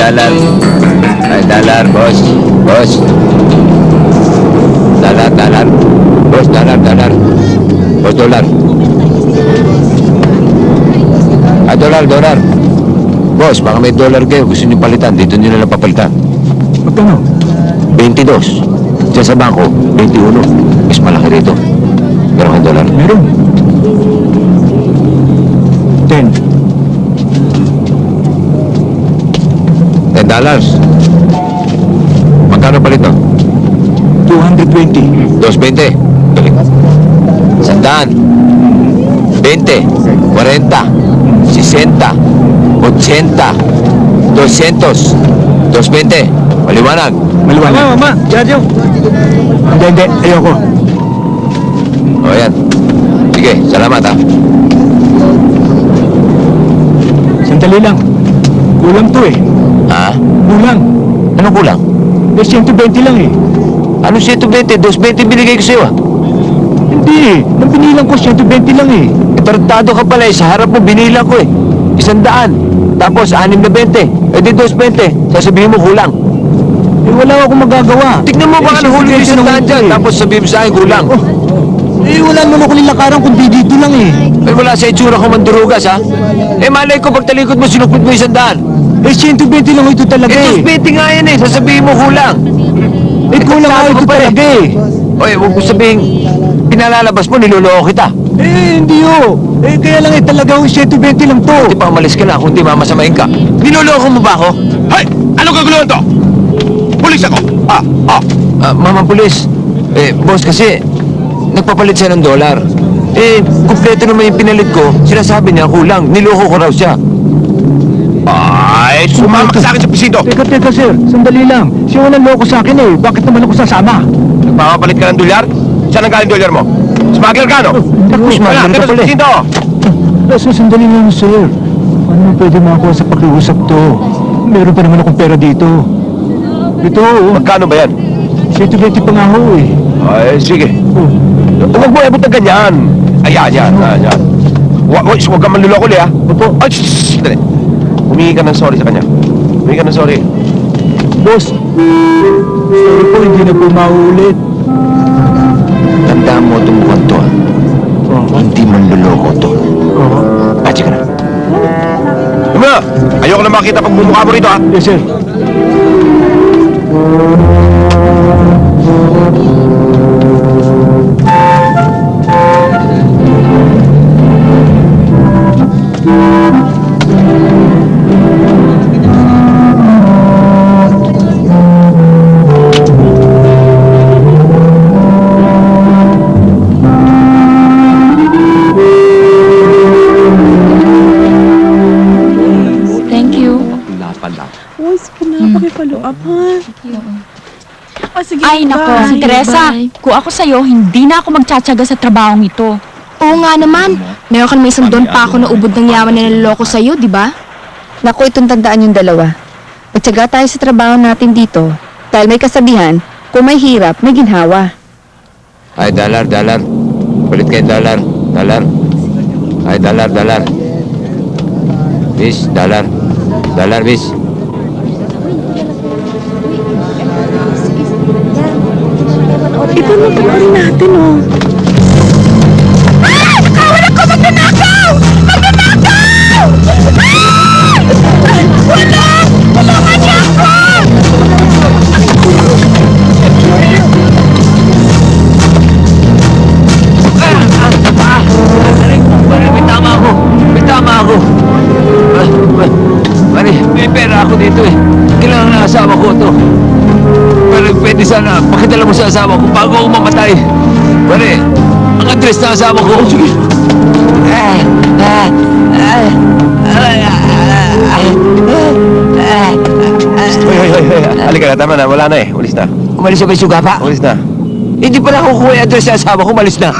dollar. Ay, dollar, boss. Boss. Dollar, dollar. Boss, dollar, dollar. Boss, dollar. Ay, dollar, dollar. Boss, baka may dollar kayo. Gusto niyo palitan. Dito niyo na lang papalitan. Magkano? 22. Diyan sa bangko, 21. Mas malaki rito. Meron kang dollar. Meron. 10. $10. Magkano palit no? 220. 220. Balik. 100. 20. 40. 60. 80. 200. 220. Maliwanag. Maliwanag. Mama, Jojo. Hindi. Ayoko. O yan. Sige, salamat ha. Sandali lang. Kulang to eh. Ha? Kulang. Anong kulang? Eh, 120 lang eh. Ano 120? 220 binigay ko sa'yo ah. Hindi eh. Nang binilang ko, 120 lang eh. Tartado ka pala eh. Sa harap mo binilang ko eh. 100. Tapos 6 na 20. Eh di 220. Sasabihin mo kulang. Eh, wala akong magagawa. Tignan mo baka nahuli yung 100 dyan. Tapos sabihin mo sa akin kulang. Eh, wala naman ako nilakaran kundi dito lang eh. Eh wala sa itsura ko mandurugas ha. Eh malay ko pag talikod mo sinukpit mo 100. Eh, 120 lang ito talaga Eh eh. 220 nga yan eh. Sasabihin mo kulang. Eh, kulang tartado ako ito ka pa eh. talaga eh. Oy, huwag mo sabihin pinalalabas mo, niloloko kita. Eh, hindi oh. Eh, kaya lang eh talaga yung 120 lang to. Hindi pa umalis ka na kung di mamasamain ka. Niloloko mo ba ako? Hay! Ano kaguluhan to? Pulis ako! Mama Pulis, boss kasi, nagpapalit siya ng dollar. Eh, kumpleto naman yung pinalit ko, sinasabi niya kulang, niloko ko raw siya. Ay, sumama ka sa akin sa presinto! Teka, sir. Sandali lang. Siya walang loko sa akin eh. Bakit naman ako sasama? Nagpapapalit ka ng dolyar? Saan ang galing dolyar mo? Smuggler ka, no? Naku, smuggler ka Dito sa pala eh. presinto! Sandali lang, sir. Ano mo pwede makakuha sa pakiusap to? Meron pa naman akong pera dito. Ito, oh. Magkano ba yan? 120 pa nga ho eh. Ay, sige. Oh. Huwag mo ebot ng ganyan. Ayan. Huwag kang manluloko li, ha? Opo. Ay, shh! Dali. Humingi ka ng sorry sa kanya. Humingi ka ng sorry. Boss, sorry po, hindi na po mauulit. Tandaan mo itong mukhang to, ha? Hindi man luloko to. Oo. Pachi ka na. Tama! Ayoko na makita pag bumukha mo rito, ha? Yes, sir. Thank you. Uy, sige na, pakipalo up, ha? O, sige, Ay, nako, bye. Teresa. Kung ako sa'yo, hindi na ako magtsatsaga sa trabahong ito. Oo nga naman. Meron ka may isang doon pa ako na ubod ng yaman na naloloko sa'yo, di ba? Naku, itong tandaan yung dalawa. Magtyaga tayo sa trabaho natin dito. Dahil may kasabihan, kung may hirap, may ginhawa. Ay, dollar. Palit kayo dollar. Ay, dollar. Bis, dollar. Bis. Ito na panoorin natin, oh. May tama ako. Pare, may pera ako dito eh. Kailangan na asawa ko to. Pare, pwede sana, pakidala mo sa asawa ko bago ako mamatay. Pare, ang address na asawa ko. Sige. Hoy. Halika na, tama na. Wala na eh. Ulis na. Umalis na ba yung suga pa? Ulis na. Hindi pala ako kukuha yung address sa asawa ko, malis na.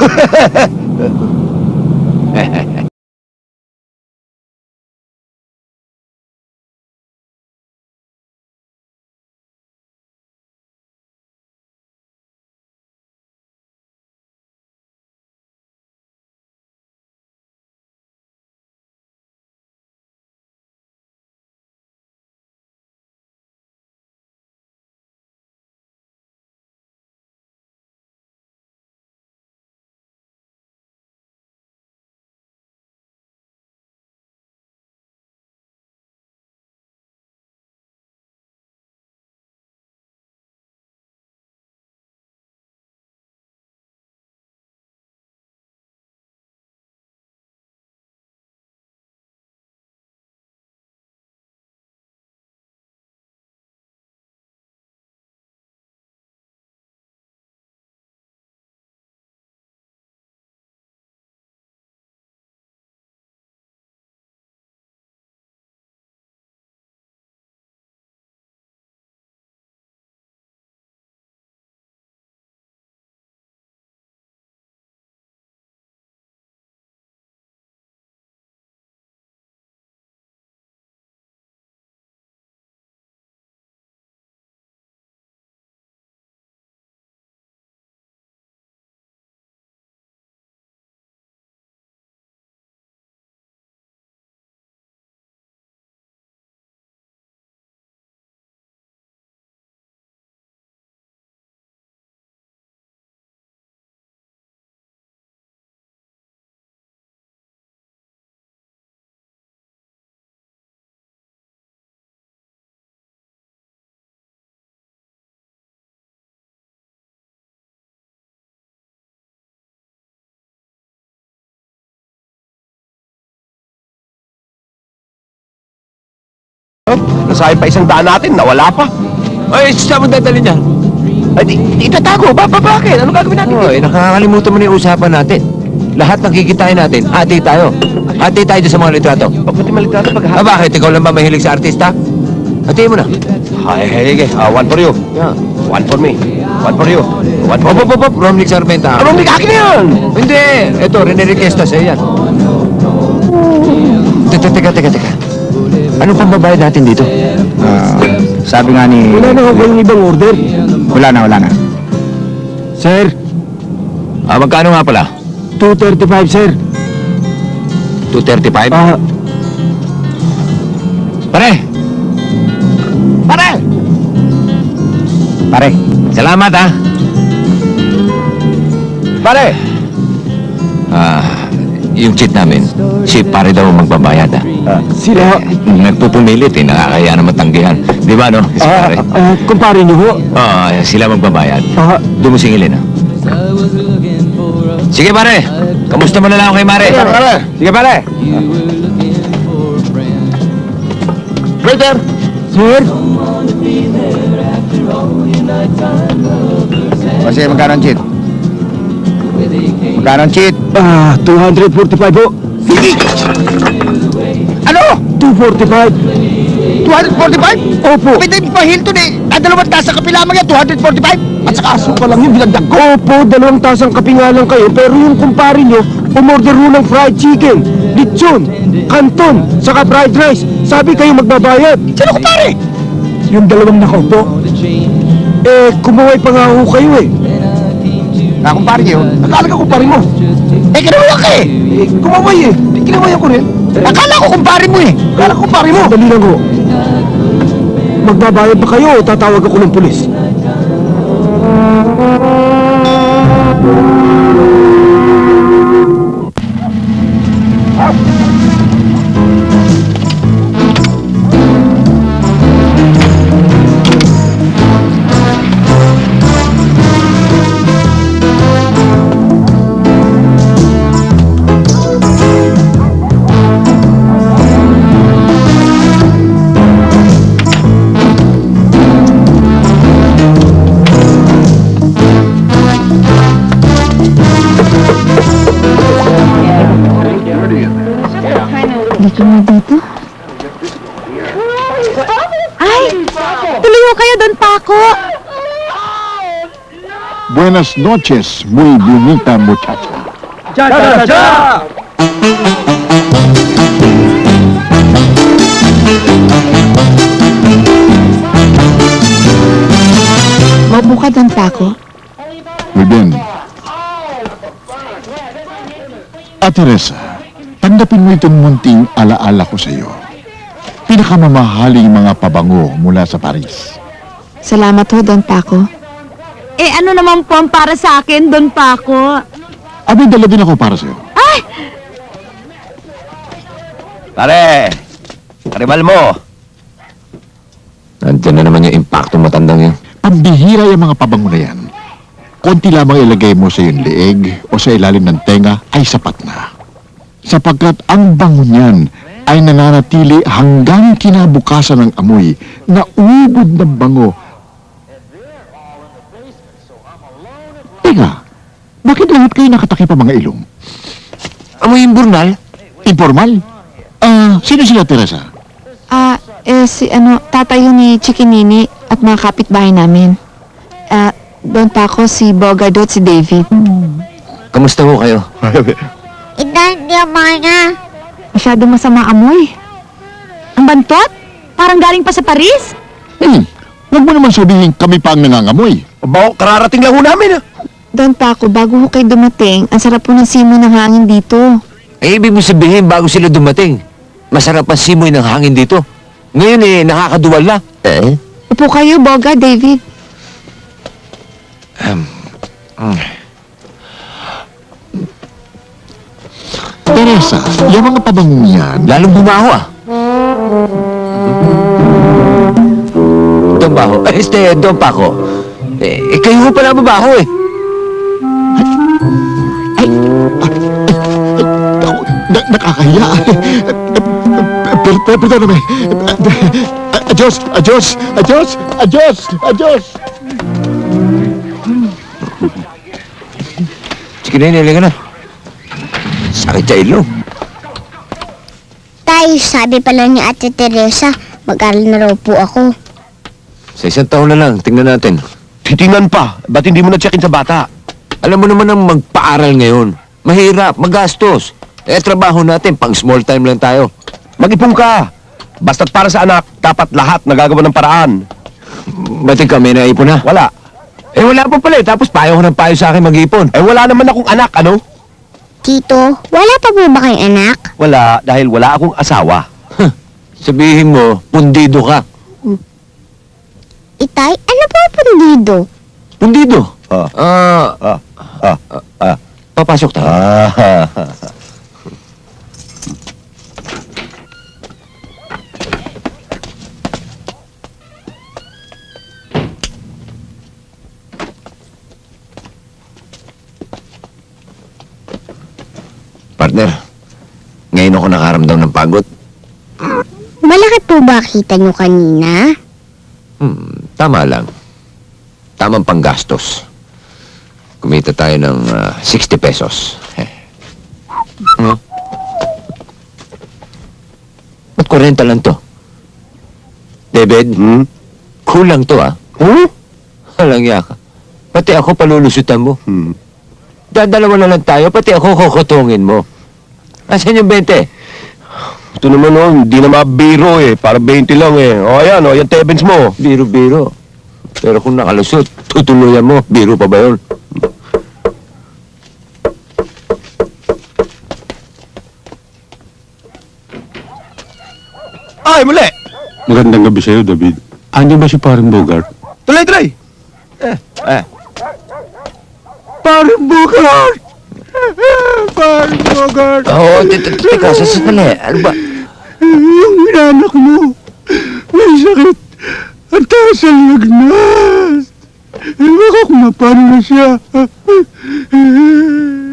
pamasahe pa 100 natin, nawala pa. Ay, saan mo dadalhin yan? Ay, itatago. Bakit? Ano gagawin natin? Oh, nakakalimutan mo na yung usapan natin. Lahat ng kikitain natin, ati tayo. Ati tayo dyan sa mga litrato. Pagpunti malitrato Ah, bakit? Ikaw lang ba mahilig sa artista? Hatiin mo na. Ay, sige. One for you. Yeah. One for me. One for you. One for me. Romnick Sarmenta. Anong may akin na yan? Hindi. Ito, rinirequesta sa'yo yan. Teka. Ano pang babayad natin dito? Sabi nga ni... Wala na ako yung ibang order. Wala na. Sir, Ah, magkano nga pala? 235, sir. 235? Ah, Pare! pare. Salamat, ha? Pare! Yung cheat namin, si pare daw ang magbabayad, ha? Sila... Nagpupumilit, nangakaya naman tanggihan. Di ba, no? Si pare. kumpare niyo ho. Sila magbabayad. Doon mo singilin, ha? Sige, pare. Kamusta mo na lang ako kay Mare? Sige, pare. Waiter! Sir, Kasi magkano ang cheat? Magkano ang cheat? 245 ho. Ano? 245. 245? Opo. Pwede pa Hilton eh. Dalawang tasa kape lamang yan, 245? At saka asuka lang yung binagdag ko. Opo, 2 tasang kape nga lang kayo, pero yung kumpare nyo, umorder ho ng fried chicken, lechon, canton, saka fried rice. Sabi kayo magbabayad. Sino kumpare? Yung 2 nakaupo. Kumaway pa nga ho kayo eh. Kumpare niyo? Akala ka kumpare mo. Kinawayan ka eh. Kumaway eh. Kinawayan ko rin. Akala ko kumpare mo eh. Akala ko kumpare mo. Dali lang ho. Magbabayad ba kayo o tatawag ako ng pulis? Tuloy ho kayo doon, Paco. Buenas noches, muy bonita muchacha. Mabuka doon pa ako. Muy bien. Teresa, tanggapin mo itong munting alaala ko sa iyo. Pinakamamahaling mga pabango mula sa Paris. Salamat ho, Don Paco. Ano naman po ang para sa akin, Don Paco? Abay, dala din ako para sa iyo. Pare! Karibal mo! Nandiyan na naman yung impacto matandang yan. Pambihira yung mga pabango na yan. Konti lamang ilagay mo sa iyong leeg o sa ilalim ng tenga ay sapat na. Sapagkat ang bango niyan ay nananatili hanggang kinabukasan ng amoy na ubod ng bango. Teka, bakit lahat kayo nakatakip ang mga ilong? Amoy yung burnal? Informal? Sino sila, Teresa? Tatay ho ni Chikinini at mga kapitbahay namin. Don Paco, si Bogardot, si David. Kamusta ho kayo? Masyado masama amoy. Ang bantot? Parang galing pa sa Paris? Huwag mo naman sabihin kami pa ang nangangamoy. Aba, kararating lang ho namin ah. Don Paco, bago ho kayo dumating, ang sarap po ng simoy ng hangin dito. Ibig mo sabihin bago sila dumating, masarap ang simoy ng hangin dito. Ngayon nakakaduwal na. Upo kayo, Boga, David. Teresa, yung mga pabangong yan, Lalong bumaho Don Paco. Don Paco. Kayo ho pala mabaho nakakahiya. Perdóname. Adios! Adios! Adios! Adios! Adios! Sige na, halika na. Sakit sa ilong. Tay, sabi pala ni Ate Teresa, mag-aral na raw po ako. Sa isang taon na lang, tingnan natin. Titingnan pa. Ba't hindi mo na-check-in sa bata? Alam mo naman ang magpaaral ngayon. Mahirap, magastos. Trabaho natin, pang small time lang tayo. Mag-ipon ka. Basta't para sa anak, dapat lahat nagagawa ng paraan. Ba't ikaw may naipon na? Wala. Wala pa pala tapos payo ko ng payo sa akin mag-ipon. Wala naman akong anak, ano? Tito, wala pa po ba kayong anak? Wala, dahil wala akong asawa. Sabihin mo, pundido ka. Itay, ano po pundido? Pundido? Ah. Papasok tayo. Partner, ngayon ako nakaramdam ng pagod. Malaki po ba kita nyo kanina? Tama lang. Tamang panggastos. Kumita tayo ng 60 pesos. Ba't 40 lang to? David, kulang to Walang yaka. Pati ako palulusutan mo. Dadalawa na lang tayo, pati ako kukutungin mo. Asan yung 20? Ito naman, hindi na mabiro Para 20 lang O ayan, yung tebens mo. Biro-biro. Pero kung nakalusot, tutuluyan mo. Biro pa ba yun? Ay, muli! Magandang gabi sa'yo, David. Andiyan ba si Paring Bogart? Tuloy! Paring Bogart! Paring Bogart! Oo, teka, sasali. Ano ba? Yung inanak mo, may sakit. Ang taas ang lagnat. Baka kumapano na siya.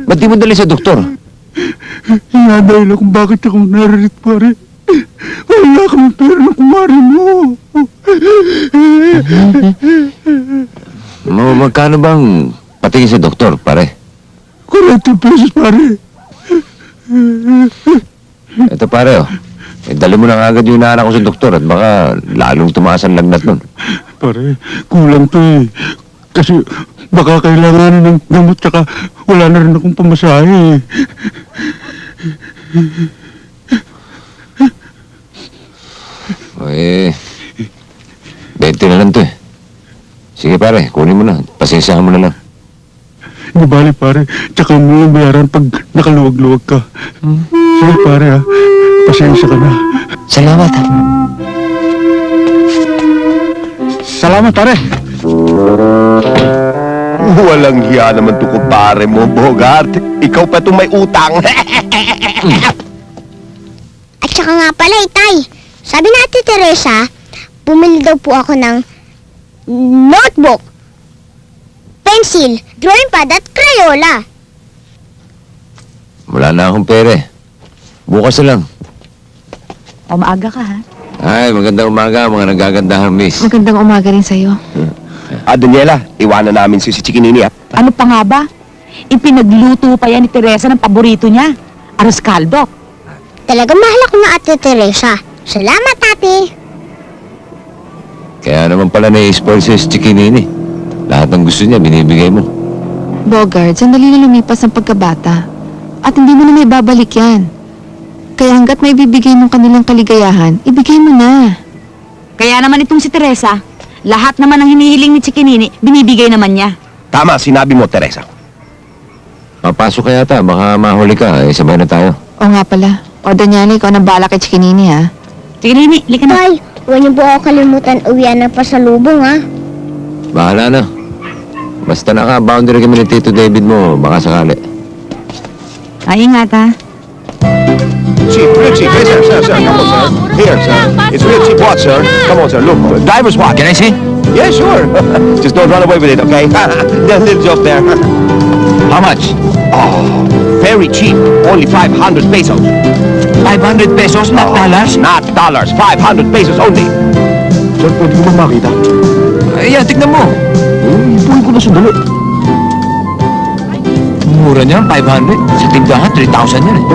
Ba't di mo dali sa doktor? Inadahin ako bakit ako naririt, pare. Wala kang pera ng kumari mo. Magkano bang patingin sa doktor, pare? 40 pesos, pare. Ito pare, dali mo na agad yung inaanak ko sa doktor at baka lalong tumaas ang lagnat nun. Pare, kulang to Kasi baka kailangan ng gamot tsaka wala na rin akong pamasahe. Eh, 20 na lang to Sige pare, kunin mo na. Pasensyahan mo na lang. Hindi bali, pare. Tsaka mo yung bayaran pag nakaluwag-luwag ka. Sige, pare, pasensya ka na. Salamat. Salamat, pare. Walang hiya naman to kumpare mo, Bogart. Ikaw pa itong may utang. At saka nga pala, Itay, sabi na Ate Teresa, bumili daw po ako ng notebook, pencil, drawing pad at Crayola. Wala na akong pere. Bukas na lang. O, maaga ka, ha? Ay, magandang umaga, mga nagagandahang miss. Magandang umaga rin sa'yo. Daniela, iwanan namin si Chikinini Ano pa nga ba? Ipinagluto pa yan ni Teresa ng paborito niya. Aros caldo. Talagang mahal ako na Ate Teresa. Salamat, Ate. Kaya naman pala na-spoil si Chikinini. Lahat ng gusto niya, binibigay mo. Bogart, sandali na lumipas ang pagkabata. At hindi mo na may babalik yan. Kaya hanggat may bibigay ng kanilang kaligayahan, ibigay mo na. Kaya naman itong si Teresa, lahat naman ng hinihiling ni Chikinini, binibigay naman niya. Tama, sinabi mo, Teresa. Papasok ka yata, baka mahuli ka. Sabay na tayo. O nga pala. O Daniela, ikaw nang bala kay Chikinini, ha? Chikinini, lika na. Tay, huwag niyo po ako kalimutan uwian ng pasalubong, ha? Bahala na. Basta naka-boundary kami ni Tito David mo, baka sakali. Ay, ingat, ha? Cheap, real cheap. Hey, sir. Come on, sir. Here, sir. It's real cheap watch, sir. Come on, sir. Look, driver's watch. Can I see? Yeah, sure. Just don't run away with it, okay? There's a little joke there. How much? Oh, very cheap. Only 500 pesos. 500 pesos, not dollars. Not dollars. 500 pesos only. Sir, pwede ko ba makita? Ayan, tignan mo. Ipuin ko na sandali. Mura niyan, 500. Sa tindahan, 3,000 yan eh.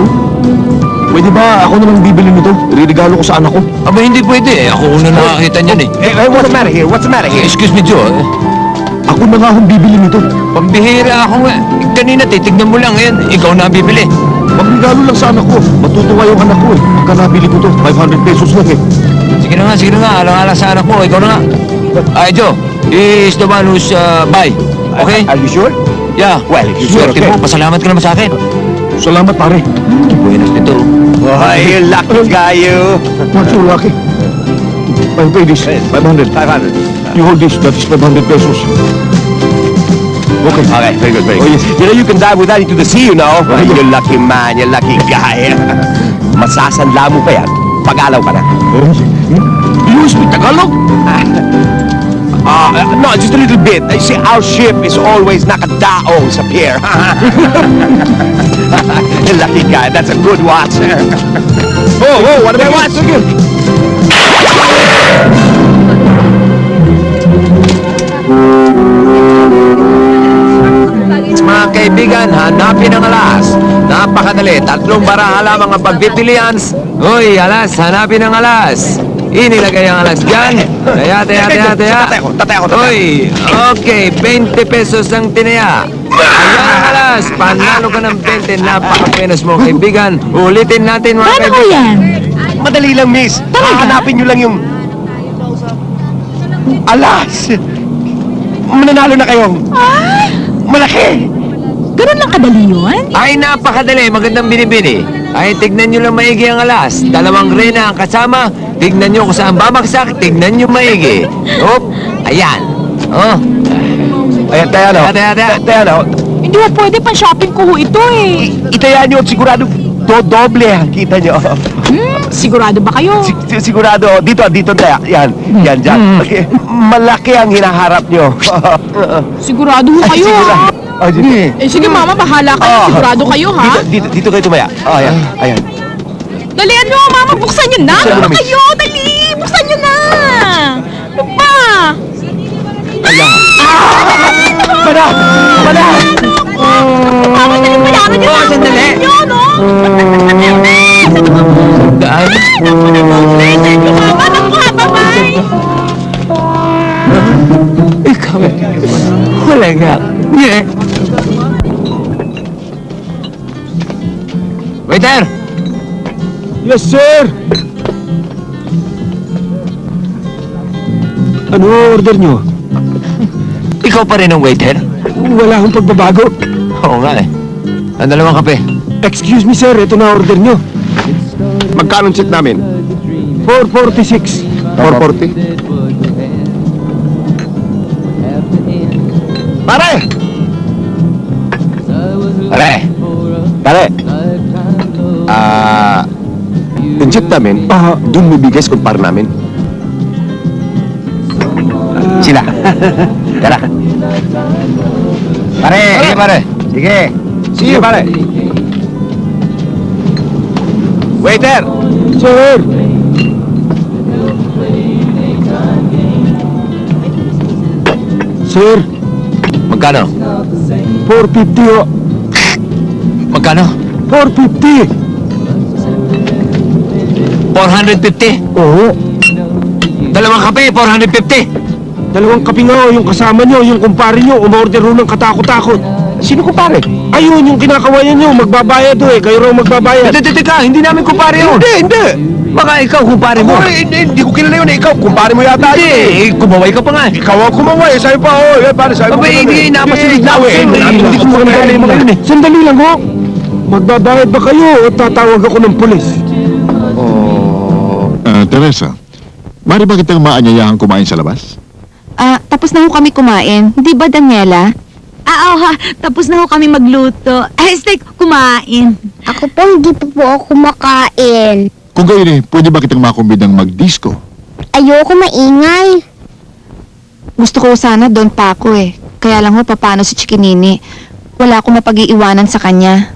Pwede ba ako naman bibili nito? Ririgalo ko sa anak ko. Aba, hindi pwede eh. Ako una nakakita niyan eh. Hey, what's the matter here? What's the matter here? Excuse me, Joe. Ako na nga akong bibili nito. Pambihira ako nga. Kanina, titignan mo lang. Ngayon, ikaw na ang bibili. Magregalo lang sa anak ko. Matutuwa yung anak ko eh. Pagka nabili ko to, 500 pesos lang eh. Sige na nga. Alang-alang sa anak mo. Ikaw na nga. Ay, Joe. He is the one who's buy. Okay? Are you sure? Yeah. Well, if you're sure, Swerte okay. mo. Pasalamat ka naman sa akin. Salamat pare. Buenas nito. Oh, you lucky guy, you. Not so lucky. I'll pay this. 500. 500. You hold this. That is 500 pesos. Okay. Okay, very good, very Oh, good. yes. You know, you can dive with that into the sea, you know. You lucky man, you lucky guy. Masasanla mo pa yan. Pag-alaw ka na. You speak Tagalog? No, just a little bit. You see, our ship is always nakadaong sa pier. You lucky guy, that's a good watch. Oh, what about watch? Mga kaibigan, hanapin ang alas. Napakadali. 3 bara lamang ang pagpipilian. Uy, alas. Hanapin ang alas. Inilagay ang alas dyan. Taya. Tatay ako. Uy, okay. 20 pesos ang tinaya. Ayan ang alas. Panalo ka ng 20. Napakapenas mo, kaibigan. Ulitin natin, mga Paano ko kaibigan. yan? Madali lang, miss. Hahanapin nyo lang yung... Alas! Mananalo na kayo. Malaki! Ganun lang kadali yun? Ay, napakadali. Magandang binibini. Ay, tignan nyo lang maigi ang alas. 2 reyna ang kasama. Tignan nyo kung saan babagsak. Tignan nyo maigi. Op, ayan. Oh, Ayan, tayo na. Tayo na. Hindi mo pwede pang shopping ko ho ito eh. Itaya nyo at sigurado doble ang kita nyo. Sigurado ba kayo? Sigurado. Dito tayo. Yan, dyan. Malaki ang hinaharap nyo. Sigurado ho kayo ha? Sige mama, bahala kayo. Sigurado kayo ha? Dito kayo tumaya. Ayan. Dalian nyo mama, buksan nyo na! Buksan mo na, Ano miss. kayo? Dali! Buksan nyo na! Ano ba? Mana! Mama, dali bayaran nyo na! sandali. Nyo, no? daan. Thank you mama! Naku ha, bye-bye! Ikaw, wala nga. Yeah. Waiter! Yes, sir! Ano order nyo? Ikaw pa rin ang waiter? Wala akong pagbabago. Oo nga eh. Ang 2 kape. Excuse me, sir. Ito na order nyo. Magkano check namin? 446. 440? Pare! Yung jeep namin, doon may bigas kumpara namin. Sila. Tara. Pare, sige pare. Sige. Sige, pare. Waiter! Sir! Sir, Magkano? 450 ho. Magkano? 450! 450. Oo. 2 kape, 450. 2 kape nga ho, yung kasama nyo, yung kumpare nyo, umorder ho ng katakot-takot. Sino kumpare? Ayun, yung kinakawayan nyo, magbabayad ho eh. Kayo raw magbabayad. Teka, hindi namin kumpare yun. Hindi! Baka ikaw kumpare mo. Hindi ko kilala yun. Ikaw, kumpare mo yata yun. Hindi, kumaway ka pa nga. Ikaw ang kumaway. Sa'yo pa, pare, sa'yo Aba, hindi, napasunod na ako. Hindi ko magandali mo kayo. Sandali lang ho. Magbabayad ba kayo o tatawag ako ng pulis? Teresa, mari ba kitang maanyayahan kumain sa labas? Tapos na ho kami kumain. Hindi ba, Daniela? Oo, tapos na ho kami magluto. Steak, kumain. Ako po, hindi pa po ako kumakain. Kung gayon pwede ba kitang makumbidang mag-disco? Ayoko maingay. Gusto ko sana doon pa ako eh. Kaya lang ho, paano si Chikinini? Wala akong mapag-iiwanan sa kanya.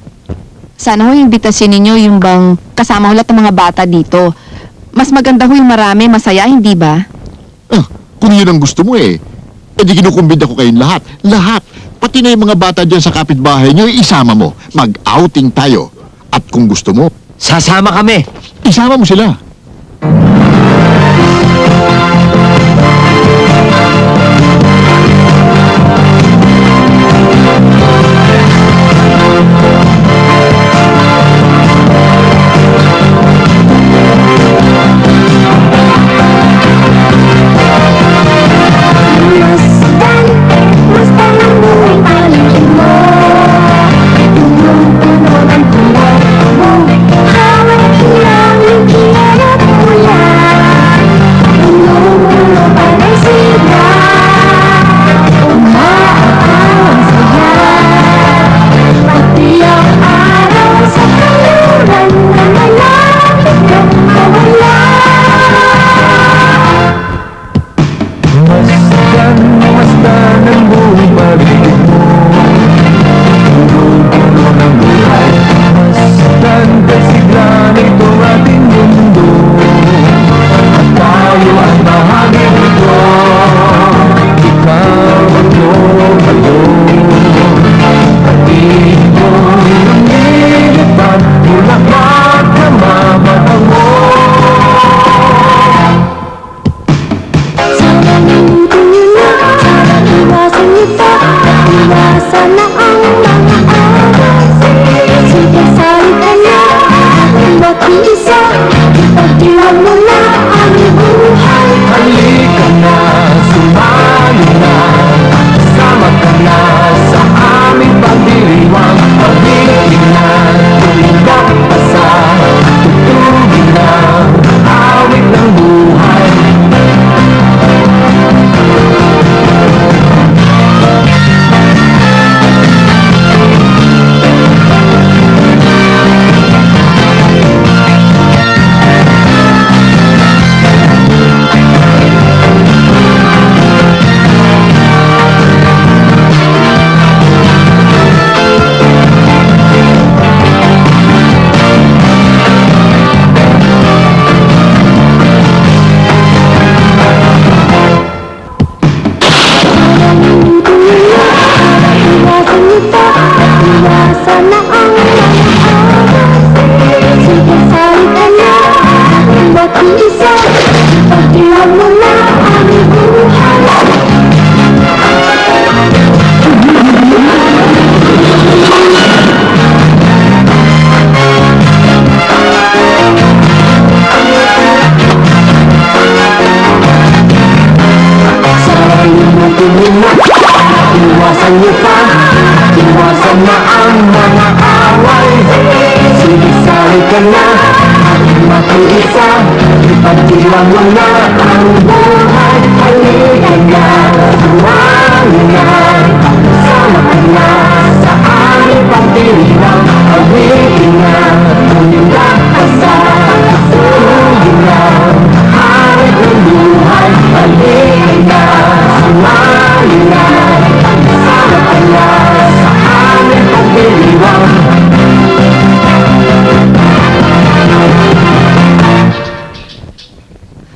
Sana ho, imbitasin ninyo yung bang kasama ho lahat ng mga bata dito. Mas maganda ho yung marami, masaya, hindi ba? Kung yun ang gusto mo eh di kinukumbida ko kayong lahat. Lahat. Pati na yung mga bata dyan sa kapitbahay nyo, isama mo. Mag-outing tayo. At kung gusto mo, Sasama kami. isama mo sila. Masdan ang buhay paligid mo. Punong-puno ng kulay mo. Hawak lang yung kinarap mula. Punong-puno pa ng siga. Umaakaw ang saya. Pati ang araw sa kaluran na malapit kang mawala. Masdan ang buhay paligid mo. Punong-puno ng buhay. Masdan kasigla nito ating mundo. At tayo ang bahagi nito. Ikaw ako kayo. Pati ko ang nilipad. Bulaklak na mamatang mo. Sana luto niyo na, sana iwasan niyo pa. Iwasan na ang mga away. Sige, salita na, bawat isa. Ipagdiwang mo na ang buhay. Halika na, sumali na. Sama ka na sa aming pagdiriwang. Pag-ibig na, tulindak pa sa tutugin na. Awit ng buhay. Iwasan niyo pa, iwasan na ang mga away. Sige, salita na, bawat isa. Ipagdiwang mo na ang buhay. Iwasan niyo pa, iwasan na ang mga away. Sige, sali ka na, ating makiisa. Ipagdiwang mo na ang buhay. Halika na, sumali na. Sama ka na sa aming pagdiriwang. Awitin na, tulindak ka sa tutugin na. Awit ng buhay, halika na, sumali na. Sama ka na sa aming pagdiriwang.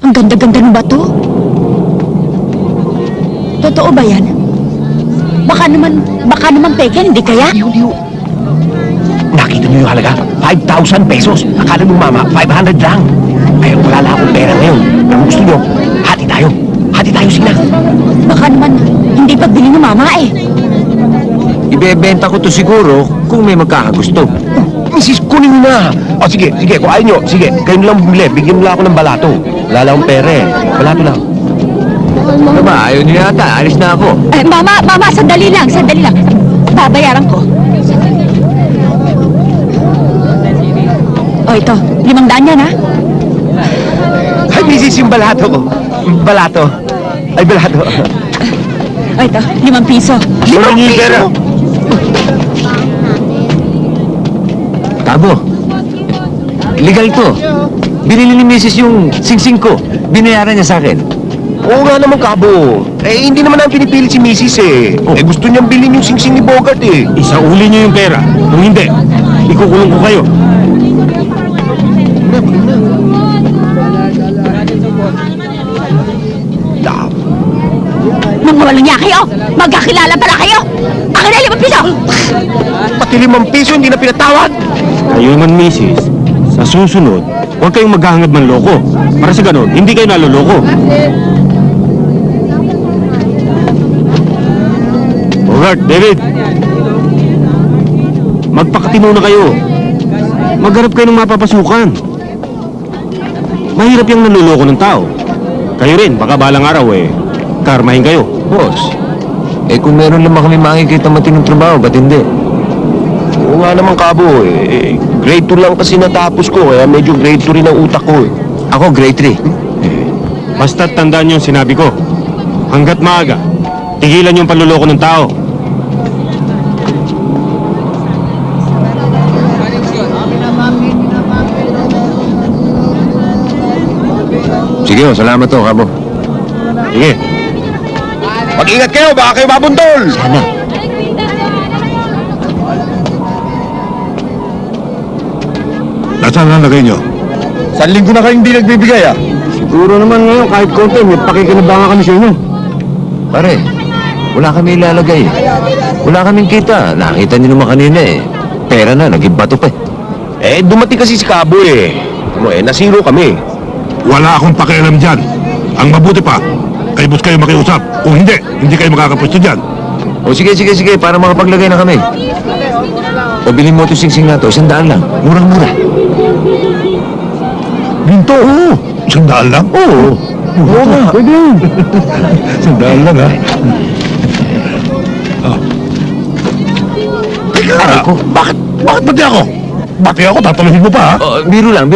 Ang ganda-ganda ng bato. Totoo ba yan? Baka naman peke, hindi kaya? Nakita niyo yung halaga? 5,000 pesos. Akala mo mama, 500 lang. Kaya wala na akong pera ngayon. Kung gusto niyo, hati tayo. Hati tayo, sige na. Baka naman hindi pagbili ni mama eh. Ibebenta ko to siguro kung may magkakagusto. Mrs. kunin mo na. O sige, kung ayaw nyo, sige, kayo na lang bumili. Bigyan mo lang ako ng balato. Wala lang akong pera eh. Balato lang. Tama, ayaw niyo yata. Alis na ako. Mama, sandali lang. Babayaran ko. O ito, 500 yan ha? Ay, Mrs. yung balato ko. Balato. Ay, balato. O ito, 5 piso. Maraming pera. Tabo. Legal to. Binili ni Mrs. yung singsing ko. Binayaran niya sa akin. Oo nga naman, Kabo. Eh, hindi naman ang pinipilit si Mrs. eh. Eh, gusto niyang bilhin yung singsing ni Bogart eh. Isauli niyo yung pera. Kung hindi, ikukulong ko kayo. walang niya kayo! Magkakilala pala kayo! Akin na 5 piso! Pati 5 piso hindi na pinatawad. Kayo naman, misis, sa susunod, huwag kayong maghahangad man loko. Para sa ganun, hindi kayo naloloko. Bogart, David! Magpakatino na kayo. Magharap kayo ng mapapasukan. Mahirap yung nanloloko ng tao. Kayo rin, baka balang araw karmahin kayo. Boss, kung meron naman kami makikita matinong trabaho, ba't hindi? Oo nga naman, Kabo. Grade 2 lang kasi natapos ko, kaya medyo grade 2 rin ang utak ko. Ako, grade 3. Basta't tandaan yung sinabi ko. Hanggat maaga, tigilan yung panloloko ng tao. Sige, salamat to, Kabo. Sige. Mag-ingat kayo, baka kayo mabuntol! Sana. Nasaan na lagay nyo? San linggo na kayong hindi nagbibigay ah? Siguro naman ngayon, kahit konti, may pakikinabangan kami sa inyo. Pare, wala kami ilalagay. Wala kaming kita. Nakita niyo naman kanina Pera na, naging bato pa Dumating kasi si Kabo nasiro kami. Wala akong pakialam dyan. Ang mabuti pa, kay boss kayo makiusap. Kung hindi, hindi kayo makakapwesto dyan. O sige, para makapaglagay na kami. O bilhin mo itong singsing na to, 100 lang. Murang-mura. Ginto, oo. 100 lang? Oo. Oo nga. Pwede yun. 100 lang, ha? Teka, Aray ko. bakit pati ako? Pati ako, tataluhin mo pa, ha? Biro lang.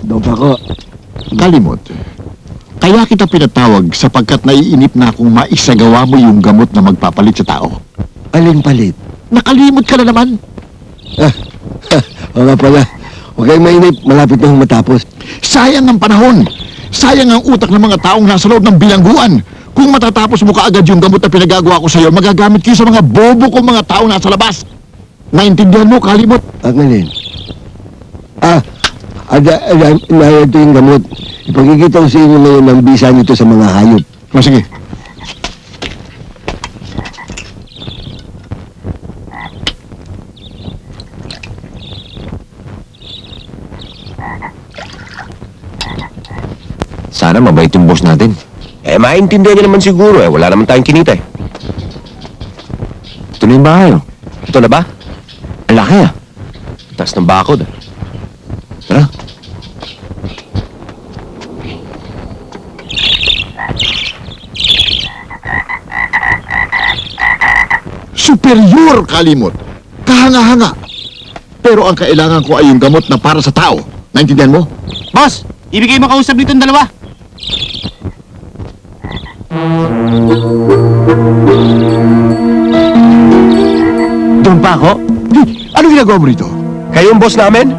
Doon pa ako. Kalimot. Kaya kita pinatawag sapagkat naiinip na akong maisagawa mo yung gamot na magpapalit sa tao. Alin palit? Nakalimot ka na naman. O nga pala, huwag kayong mainip, malapit na matapos. Sayang ang panahon. Sayang ang utak ng mga taong nasa loob ng bilangguan. Kung matatapos mo kaagad yung gamot na pinagagawa ko sa'yo, magagamit kayo sa mga bobo kong mga taong nasa labas. Naintindihan mo, Kalimot? Ang alin? Ito yung gamot. Ipagkikita ko sa inyo ngayon ang bisa nito sa mga hayop. O sige. Sana mabait yung boss natin. Maintindihan niya naman siguro wala naman tayong kinita Ito na yung bahay, Ito na ba? Ang laki, Taas ng bakod Tara. Superior, Kalimot. Kahanga-hanga. Pero ang kailangan ko ay yung gamot na para sa tao. Naintindihan mo? Boss, ibigay mo kausap nitong dalawa. Doon pa ako? Ano ginagawa mo rito? Kayo ang boss namin?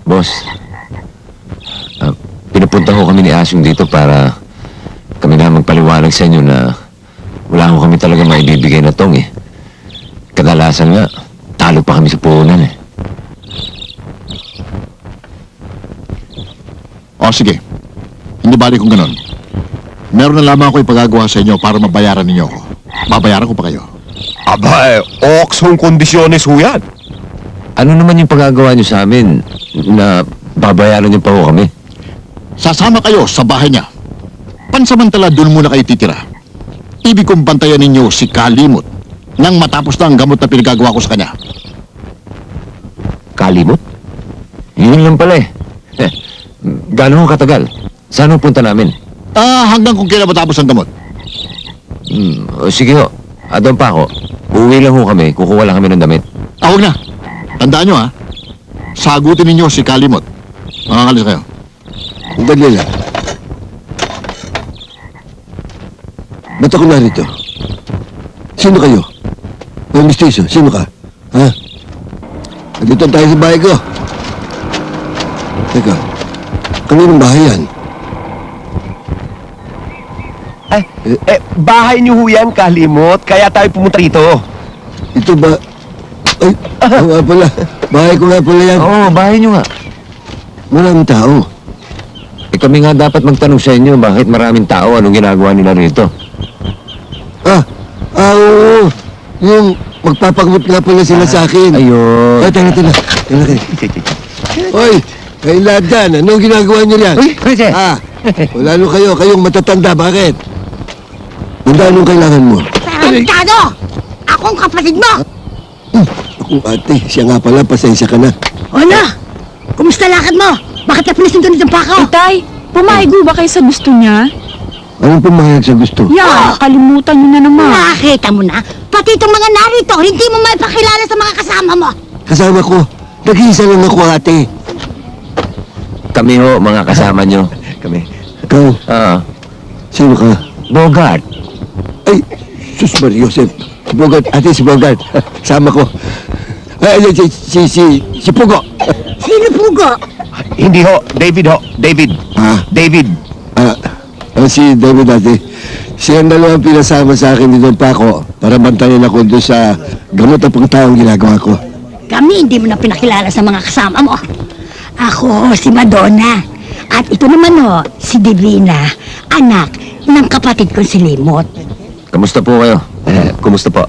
Boss, pinupunta ko kami ni Asyong dito para kami na magpaliwanag sa inyo na wala ko kami talaga maibibigay na tong Kadalasan nga, talo pa kami sa puhunan O sige. Hindi bali kung ganun. Meron na lamang ako ipagagawa sa inyo para mabayaran ninyo ako. Babayaran ko pa kayo. Aba, oksong kondisyones ho yan. Ano naman yung pagagawa nyo sa amin na babayaran nyo pa ho kami? Sasama kayo sa bahay niya. Pansamantala doon muna kayo titira. Ibig kong bantayan ninyo si Kalimot nang matapos na ang gamot na pinagagawa ko sa kanya. Kalimot? Yun lang pala Gano'n katagal? Saan ho punta namin? Hanggang kung kailan matapos ang gamot. O sige ho, doon pa ako. Uuwi lang ho kami. Kukuha lang kami ng damit. Huwag na. Tandaan nyo ha. Sagutin ninyo si Kalimot. Makakalis kayo. Dali lang. Ba't ako narito? Sino kayo? O mistiso, sino ka? Ha? Nandito tayo sa bahay ko. Teka, kaninong bahay yan? Bahay niyo ho yan, Kalimot. Kaya tayo pumunta rito. Ito ba? Ay, oo nga pala. Bahay ko nga pala yan. Oo, bahay nyo nga. Maraming tao. Eh kami nga dapat magtanong sa inyo bakit maraming tao, anong ginagawa nila rito? Oo. Yung magpapagamot nga pala sila sa akin. Ayun. Ay, tala. Hoy, kayo lahat dyan. Anong ginagawa niyo yan? Uy, Jose. Wala nyo kayo. Kayong matatanda. Bakit? Anong kailangan mo? Tarantado! Akong kapatid mo! Ako ate, siya nga pala. Pasensya ka na. Ano? Kumusta lakad mo? Bakit ka pinasunod ng pakaw? Itay, pumayag mo ba kayo sa gusto niya? Anong pumayag sa gusto? Yeah, kalimutan niyo na naman. Nakita mo na? Pati itong mga narito, hindi mo maipakilala sa mga kasama mo. Kasama ko. Nag-iisa lang ako ate. Kami ho, mga kasama nyo. Kami. Ikaw, sino ka? Bogart. Ay, Sus Maria Joseph. Si Bogart, ate si Bogart. Sama ko. Ay, si Pugo. Sino Pugo? Hindi ho. David ho. David. David. Si David ate. Siya ang dalawang pinasama sa akin dito pa ako para bantayan ako doon sa gamot at pangtaong ginagawa ko. Kami hindi mo na pinakilala sa mga kasama mo. Ako si Madonna. At ito naman ho, si Divina, anak ng kapatid ko si Limot. Kamusta po kayo? Kumusta po?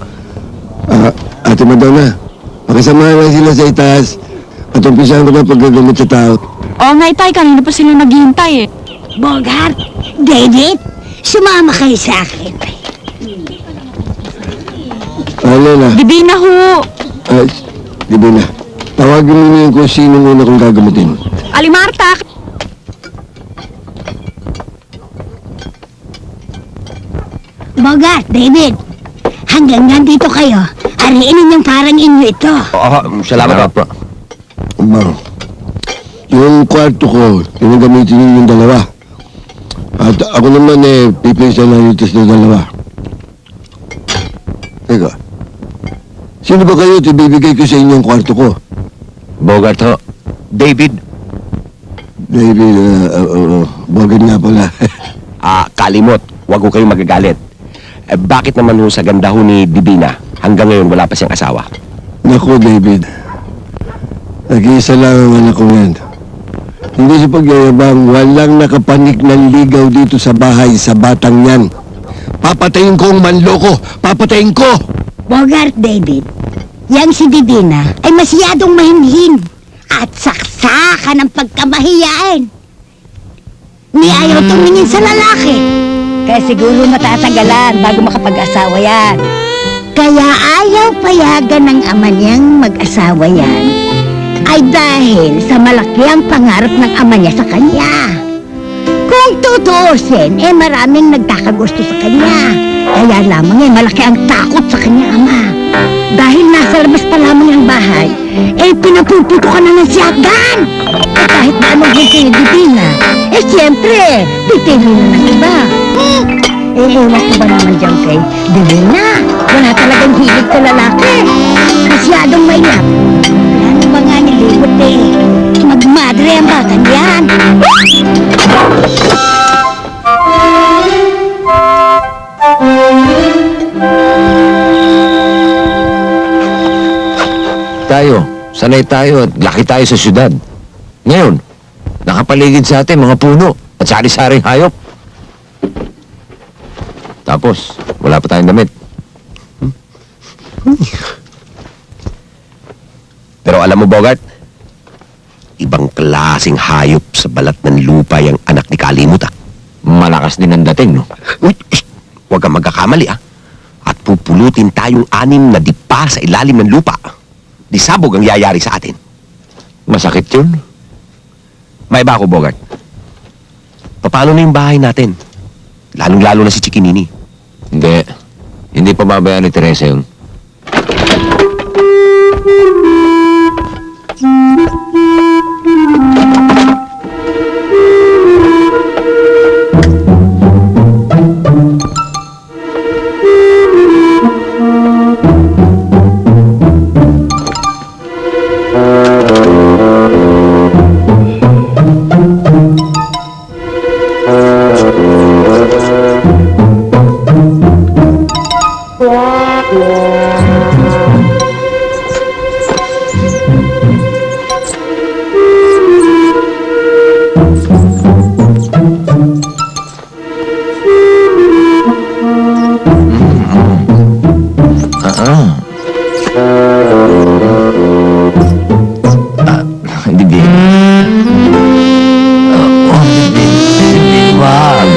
Ate Madonna, makasamahan lang sila sa itaas at umpisahan ko na paggagamot sa tao. Oo nga, Itay, kanina pa sila naghihintay eh. Bogart, David, sumama kayo sa akin. Ano na? Divina ho! Di ba na? Tawagin mo niyo kung sino muna kong gagamutin. Alimarta! Bogart, David, hanggang nandito kayo. Ariinin yung parang inyo ito. Salamat po. Umang, yung kwarto ko, yung gamitin niyo yung dalawa. At ako naman pipisa na dito sa dalawa. Teka, sino ba kayo at ibibigay ko sa inyo ang kwarto ko? Bogart ho. David. David, Bogart nga pala. Kalimot. Huwag ko kayong magagalit. Bakit naman ho sa ganda ho ni Divina hanggang ngayon wala pa siyang asawa? Naku, David. Nag-iisa lang ang anak ko yan. Hindi sa pagyayabang, walang nakapanik ng ligaw dito sa bahay sa batang yan. Papatayin ko ang manloko! Papatayin ko! Bogart, David, yang si Divina ay masyadong mahinhin at saksakan ng pagkamahiyain. Ni ayaw tumingin sa lalaki. Kaya siguro matatagalan bago makapag-asawa yan. Kaya ayaw payagan ng ama niyang mag-asawa yan ay dahil sa malakiang pangarap ng ama niya sa kanya. Kung tutuusin, maraming nagkakagusto sa kanya. Kaya lamang malaki ang takot sa kanya ama. Dahil nasa labas pa lamang ang bahay, pinapuputo ka na ng shotgun. At kahit na anong gusto ni Divina, siyempre, pipili na ng iba. Ewan ko ba naman dyan kay Divina? Wala talagang hilig sa lalaki. Masyadong mailap. Ano ba nga nilibot magmadre ang bata niyan. Sanay tayo at laki tayo sa syudad. Ngayon, nakapaligid sa atin mga puno at sari-saring hayop. Tapos, wala pa tayong damit. Pero alam mo, Bogart, ibang klaseng hayop sa balat ng lupa yung anak ni Kalimot, Malakas din ang dating, no? Uy, huwag kang magkakamali, At pupulutin tayong 6 na dipa sa ilalim ng lupa. Di sabog ang yayari sa atin. Masakit yun. May iba ako, Bogart. Paano na yung bahay natin? Lalong-lalo na si Chikinini. Hindi. Hindi pa babayaan ni Teresa yun. Bibin. Bibin, wag.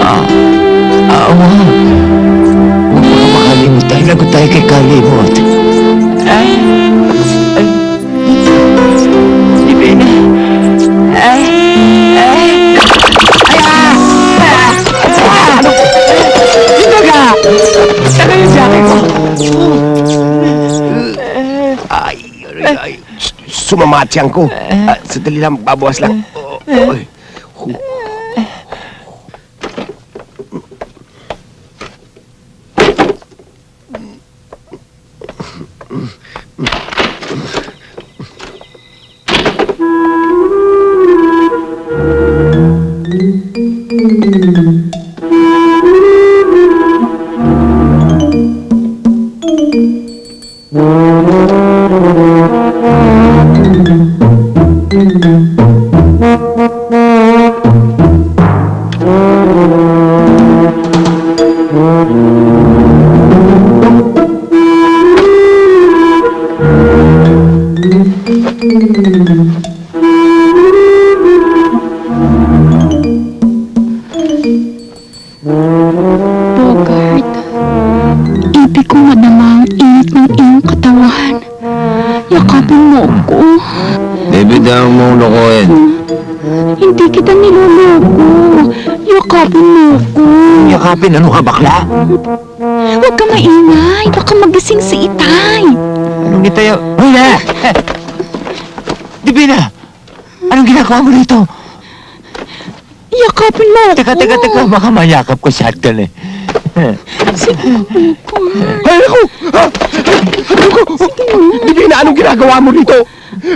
Wag. Huwag ka makalimot tayo. Lagot tayo kay kalimot. Bibin. Sino ka? Saka yung jacket ko. Ay, sumamatiyang ko. Sandali lang, babawas lang. Ay. Bogart, ibig ko madama ang init ng iyong katawan. Yakapin mo ako. David, ang mong lokohin. Hindi kita niloloko. Yakapin mo ako. Yakapin, ano ka, bakla? Huwag ka maingay. Baka magising si Itay. Anong itayo? Hula! Divina! Anong ginagawa mo rito? Yakapin mo ako. Teka, baka mayakap ko shotgun eh. Sige, Bogart. Ay, ako! Divina, anong ginagawa mo dito?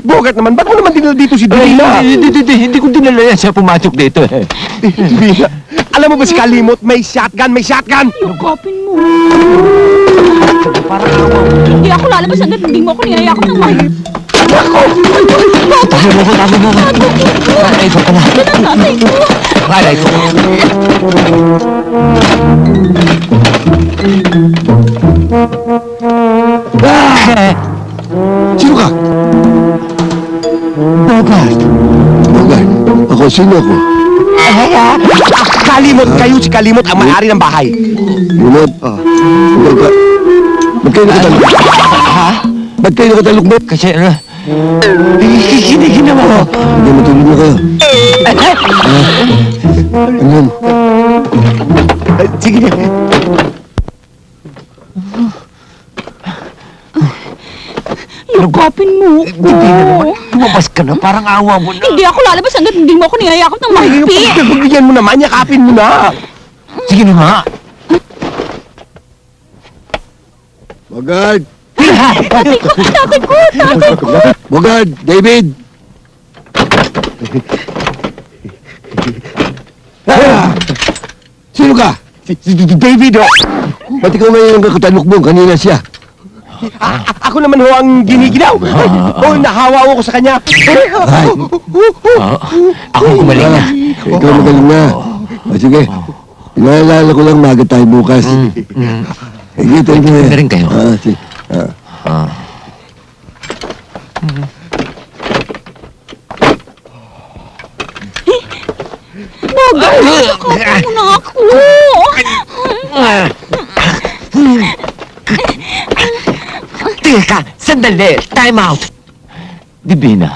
Bogart naman, ba't mo naman dinala dito si Divina? Hindi ko dinala yan siya pumasok dito eh. Divina, alam mo ba si Kalimot? May shotgun! Yakapin mo. Hindi ako lalabas hanggat hindi mo ako niyayakap ng mahirap. Tayo mo ko. Aray ko pala. Tatay ko. Aray ko. Sino ka? Bogart. Bogart. Ako, sino ako? Kalimot! Kayo si Kalimot ang may-ari ng bahay. Lunod. Ba't kayo nakatalok? Ha? Ba't kayo nakatalok? Kasi ano? Kinigin naman ako. Hindi, matulog na kayo. Ano yun? Sige na. Yakapin mo ako. Hindi na naman. Lumabas ka na. Parang awa mo na. Hindi ako lalabas hanggat hindi mo ako niyayakap ng mahigpit. Pagbigyan mo naman, yakapin mo na. Sige na nga. Bogart! Tatay ko. Bogart! David! Sino ka? Si David, oh. Ba't ikaw ngayon ang katalok mo? Kanina siya. Ako naman ho ang giniginaw. Nahawa ko sa kanya. Ay, Ako gumaling na. ikaw magaling na. Sige, inaalala ko lang maga tayo bukas. Sige, tayo na. Na rin kayo. Sige. Bogart, yakapin mo na ako. Teka, sandali. Time out. Divina,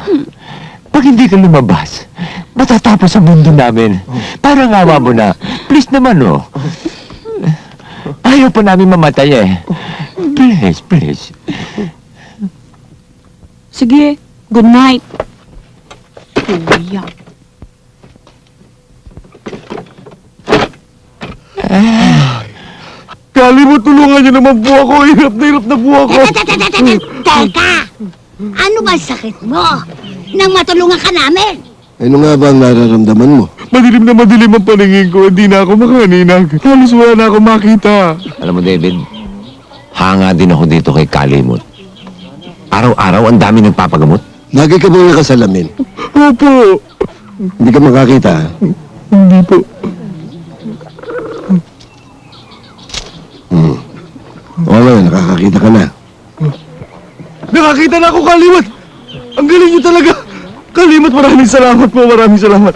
pag hindi ka lumabas, matatapos ang mundo namin. Parang awa mo na. Please naman, oh. Ayaw pa namin mamatay eh. Please. Sige, good night. Kuya. Kalimot, tulungan niyo naman po ako. Hirap na po ako. Teka! Ano ba sakit mo? Nang matulungan ka namin? Ano nga ba ang nararamdaman mo? Madilim na madilim ang paningin ko. Hindi na ako makaninag. Halos wala na ako makita. Alam mo, David, hanga din ako dito kay Kalimot. Araw-araw, ang dami nagpapagamot. Lagi ka bang nakasalamin? Opo. Hindi ka makakita. Hindi po. Oo, nakakakita ka na. Nakakita na ako, Kalimot. Ang galing niyo talaga. Kalimot, maraming salamat po. Maraming salamat.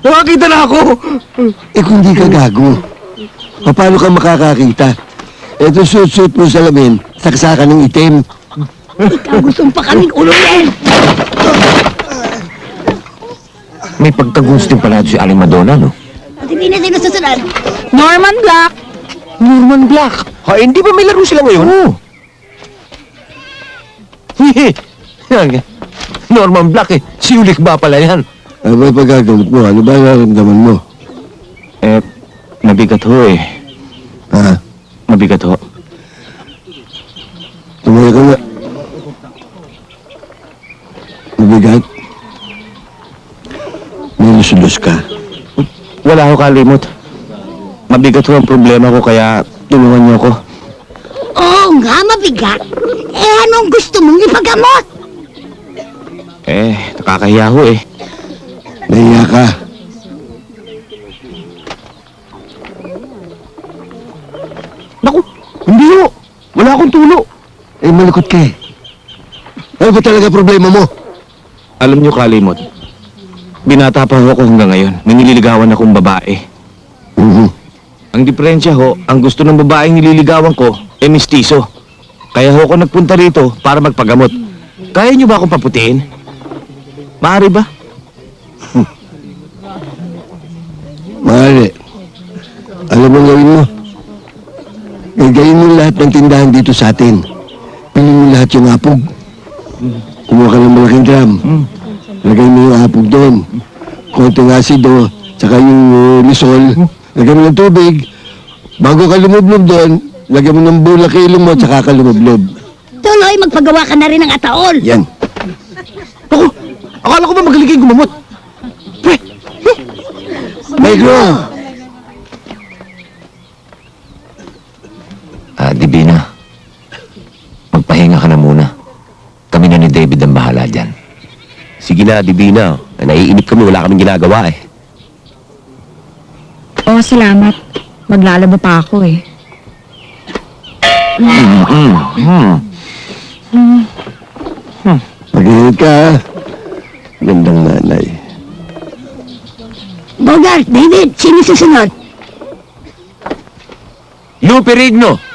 Nakakita na ako. Eh kung di ka gago, paano ka makakakita? Ito suit mo salamin, saksakan ng itim. Ikaw gusto pa kaming uluyin! May pagkagusto pala si Aling Madonna, no? Hindi na sino susunod. Norman Black! Norman Black. Ha, hindi ba may laro sila ngayon? Oo. Norman Black eh. Si Ulik ba pala yan? Ano ba pagkagamot mo? Ano ba nararamdaman mo? Mabigat ho eh. Ha? Mabigat ho. Tumaya ka nga. Mabigat? May lusulos ka. Wala ho, Kalimot. Mabigat ho ang problema ko kaya tulungan niyo ako. Oo nga, mabigat. Eh, anong gusto mong ipagamot? Nakakahiya ho eh. Nahiya ka. Naku, hindi ho. Wala akong tulo. Eh, malikot ka eh. Ano ba talaga problema mo? Alam niyo, Kalimot, binata pa ho ako hanggang ngayon. Nililigawan akong babae. Ang diferensya ho, ang gusto ng babaeng nililigawan ko, mistiso. Kaya ho ako nagpunta rito para magpagamot. Kaya niyo ba akong paputiin? Maaari ba? Maaari. Alam mo ang gawin mo? Gagayin mo lahat ng tindahan dito sa atin. Pinin mo lahat yung apog. Kumuha ka ng malaking drum. Lagay mo yung apog doon. Konting asido, tsaka yung lisol. Lagay mo ng tubig. Bago ka lumublob doon, lagay mo ng bulak ilong mo, tsaka ka lumublob. Tuloy, magpagawa ka na rin ng ataol. Yan. Ako, akala ko ba magaling kayong gumamot? Negro! Divina, magpahinga ka na muna. Kami na ni David ang bahala dyan. Sige na, Divina. Naiinip kami, wala kaming ginagawa eh. Oo, salamat. Maglalaba pa ako eh. Mag-ingat ka, ha? Gandang nanay. Bogart, David, sino susunod? Lupe Rigno!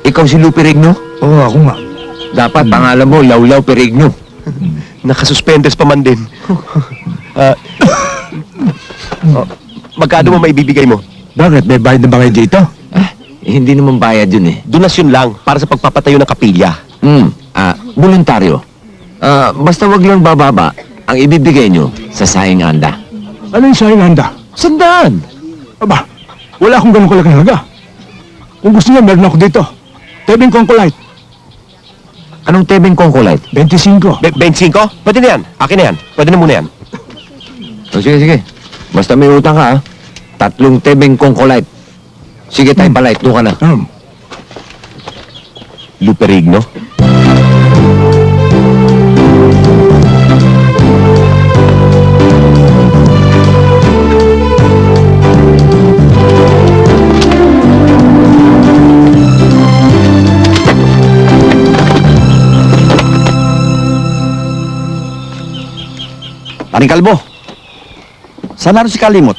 Ikaw si Lupe Rigno? Oo, ako nga. Dapat pangalan mo, Lawlaw Perigno. Nakasuspenders pa man din. Magkano mo maibibigay mo? Bakit? May bayad na ba kayo dito? Hindi naman bayad yun eh. Donasyon lang para sa pagpapatayo ng kapilya. Voluntaryo. Basta wag lang bababa ang ibibigay nyo sa saing anda. Ano yung sa'yo handa? Sandaan! Aba, wala akong ganun kalaking halaga. Kung gusto niya, meron ako dito. Tebing Concolite, Anong tebeng kongkolite? 25. 25? Pwede na yan. Akin na yan. Pwede na muna yan. Sige. Basta may utang ka, 3 tebeng kongkolite. Sige, tayo palait. Doon ka na. Luperigno? Paring Kalbo, saan naroon si Kalimot?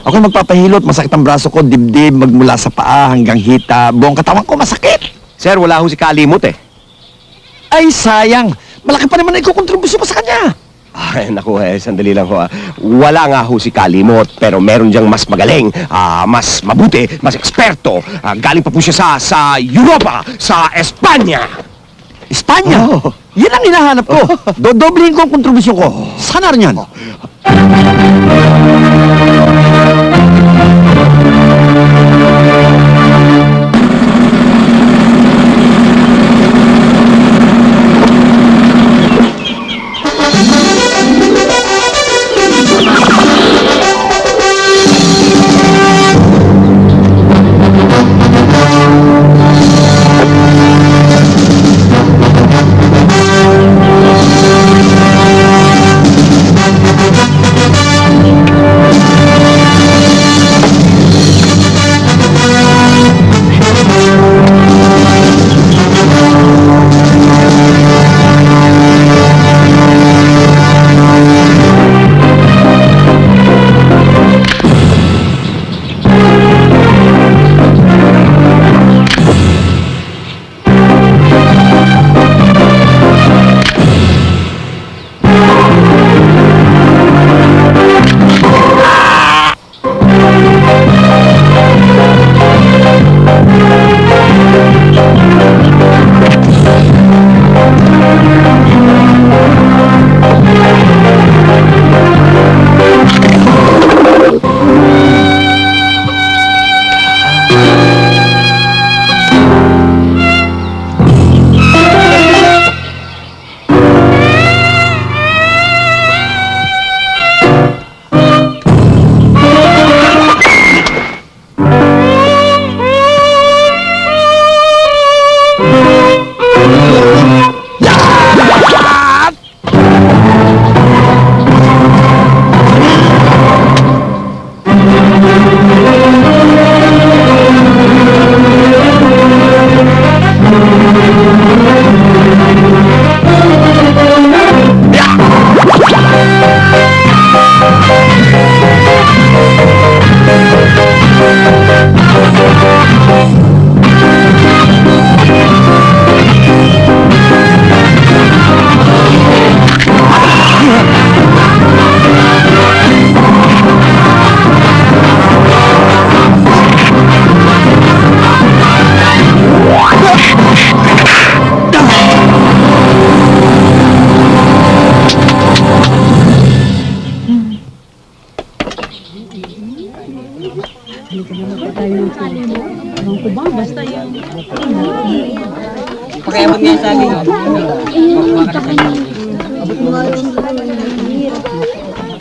Ako magpapahilot, masakit ang braso ko, dibdib, magmula sa paa hanggang hita, buong katawan ko masakit. Sir, wala ho si Kalimot eh. Ay, sayang. Malaki pa naman na ikukontribusyo pa sa kanya. Ay, naku, sandali lang ho. Wala nga ho si Kalimot, pero meron diyang mas magaling, mas mabuti, mas eksperto. Galing pa po siya sa Europa, sa Espanya. Espanya? Yan ang hinahanap ko. Dodoblihin ko ang kontribusyon ko. Sana rin yan.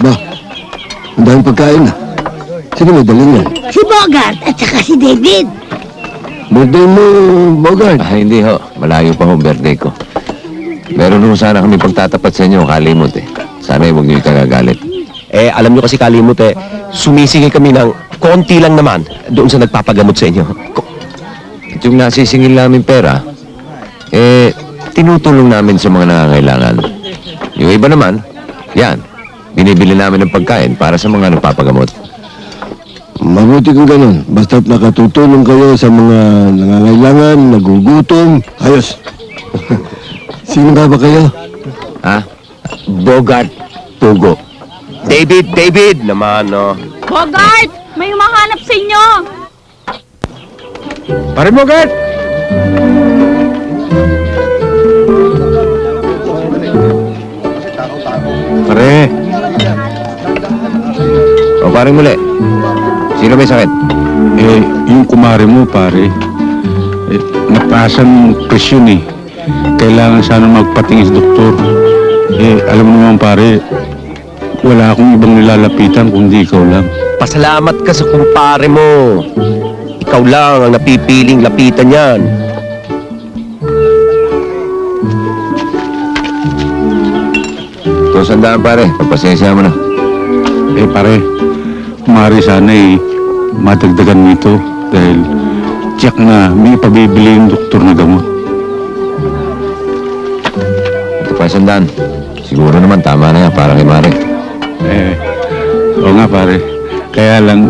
Ba, ang daming pagkain na. Sino may daling yan? Si Bogart at saka si David. Birthday mo, Bogart. Hindi ho. Malayo pa ho birthday ko. Meron ho sana kami pagtatapat sa inyo, Kalimot eh. Sana huwag niyo ikagagalit. Alam nyo kasi Kalimot sumisingi kami ng konti lang naman doon sa nagpapagamot sa inyo. At yung nasisingil namin pera, tinutulong namin sa mga nangangailangan. Yung iba naman, yan, binibili namin ng pagkain para sa mga nagpapagamot. Mabuti kung ganun. Basta't nakatutulong kayo sa mga nangangailangan, nagugutom. Ayos. Sino nga ba kayo? Ha? Bogart Tugo. David naman, no? Bogart! May humahanap sa inyo! Pare Bogart! Pare. O, paring muli. Sino may sakit? Yung kumare mo, pare. Napaasan presyon eh. Kailangan sana magpatingin sa doktor. Alam mo naman, pare, wala akong ibang nilalapitan kundi ikaw lang. Pasalamat ka sa kumpare mo. Ikaw lang ang napipiling lapitan yan. Ito, sandaan pare. Pagpasensya mo na. Pare, kumare sana madagdagan mo ito dahil tiyak na may ipabibili yung doktor na gamot. Ito pa, sandaan. Siguro naman tama na yan para kay Mare. Oo nga pare. Kaya lang,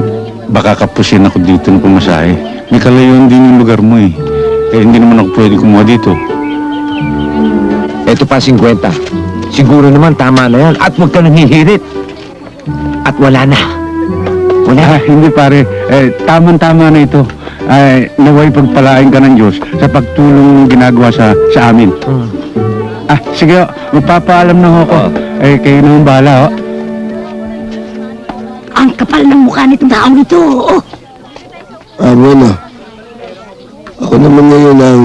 baka kapusin ako dito ng pumasahe. May kalayuan din yung lugar mo eh. Kaya hindi naman ako pwede kumuha dito. Ito pa, 50. Siguro naman tama na yan. At huwag ka nang hihirit. At wala na. Wala. Hindi pare, tama-tama na ito. Naway pagpalain ka ng Diyos sa pagtulong ginagawa sa amin. Sige, magpapaalam na ho ako. Kayo naman bahala, ho. Ang kapal ng mukha nitong taong ito. Oh. Bueno, ako naman ngayon ang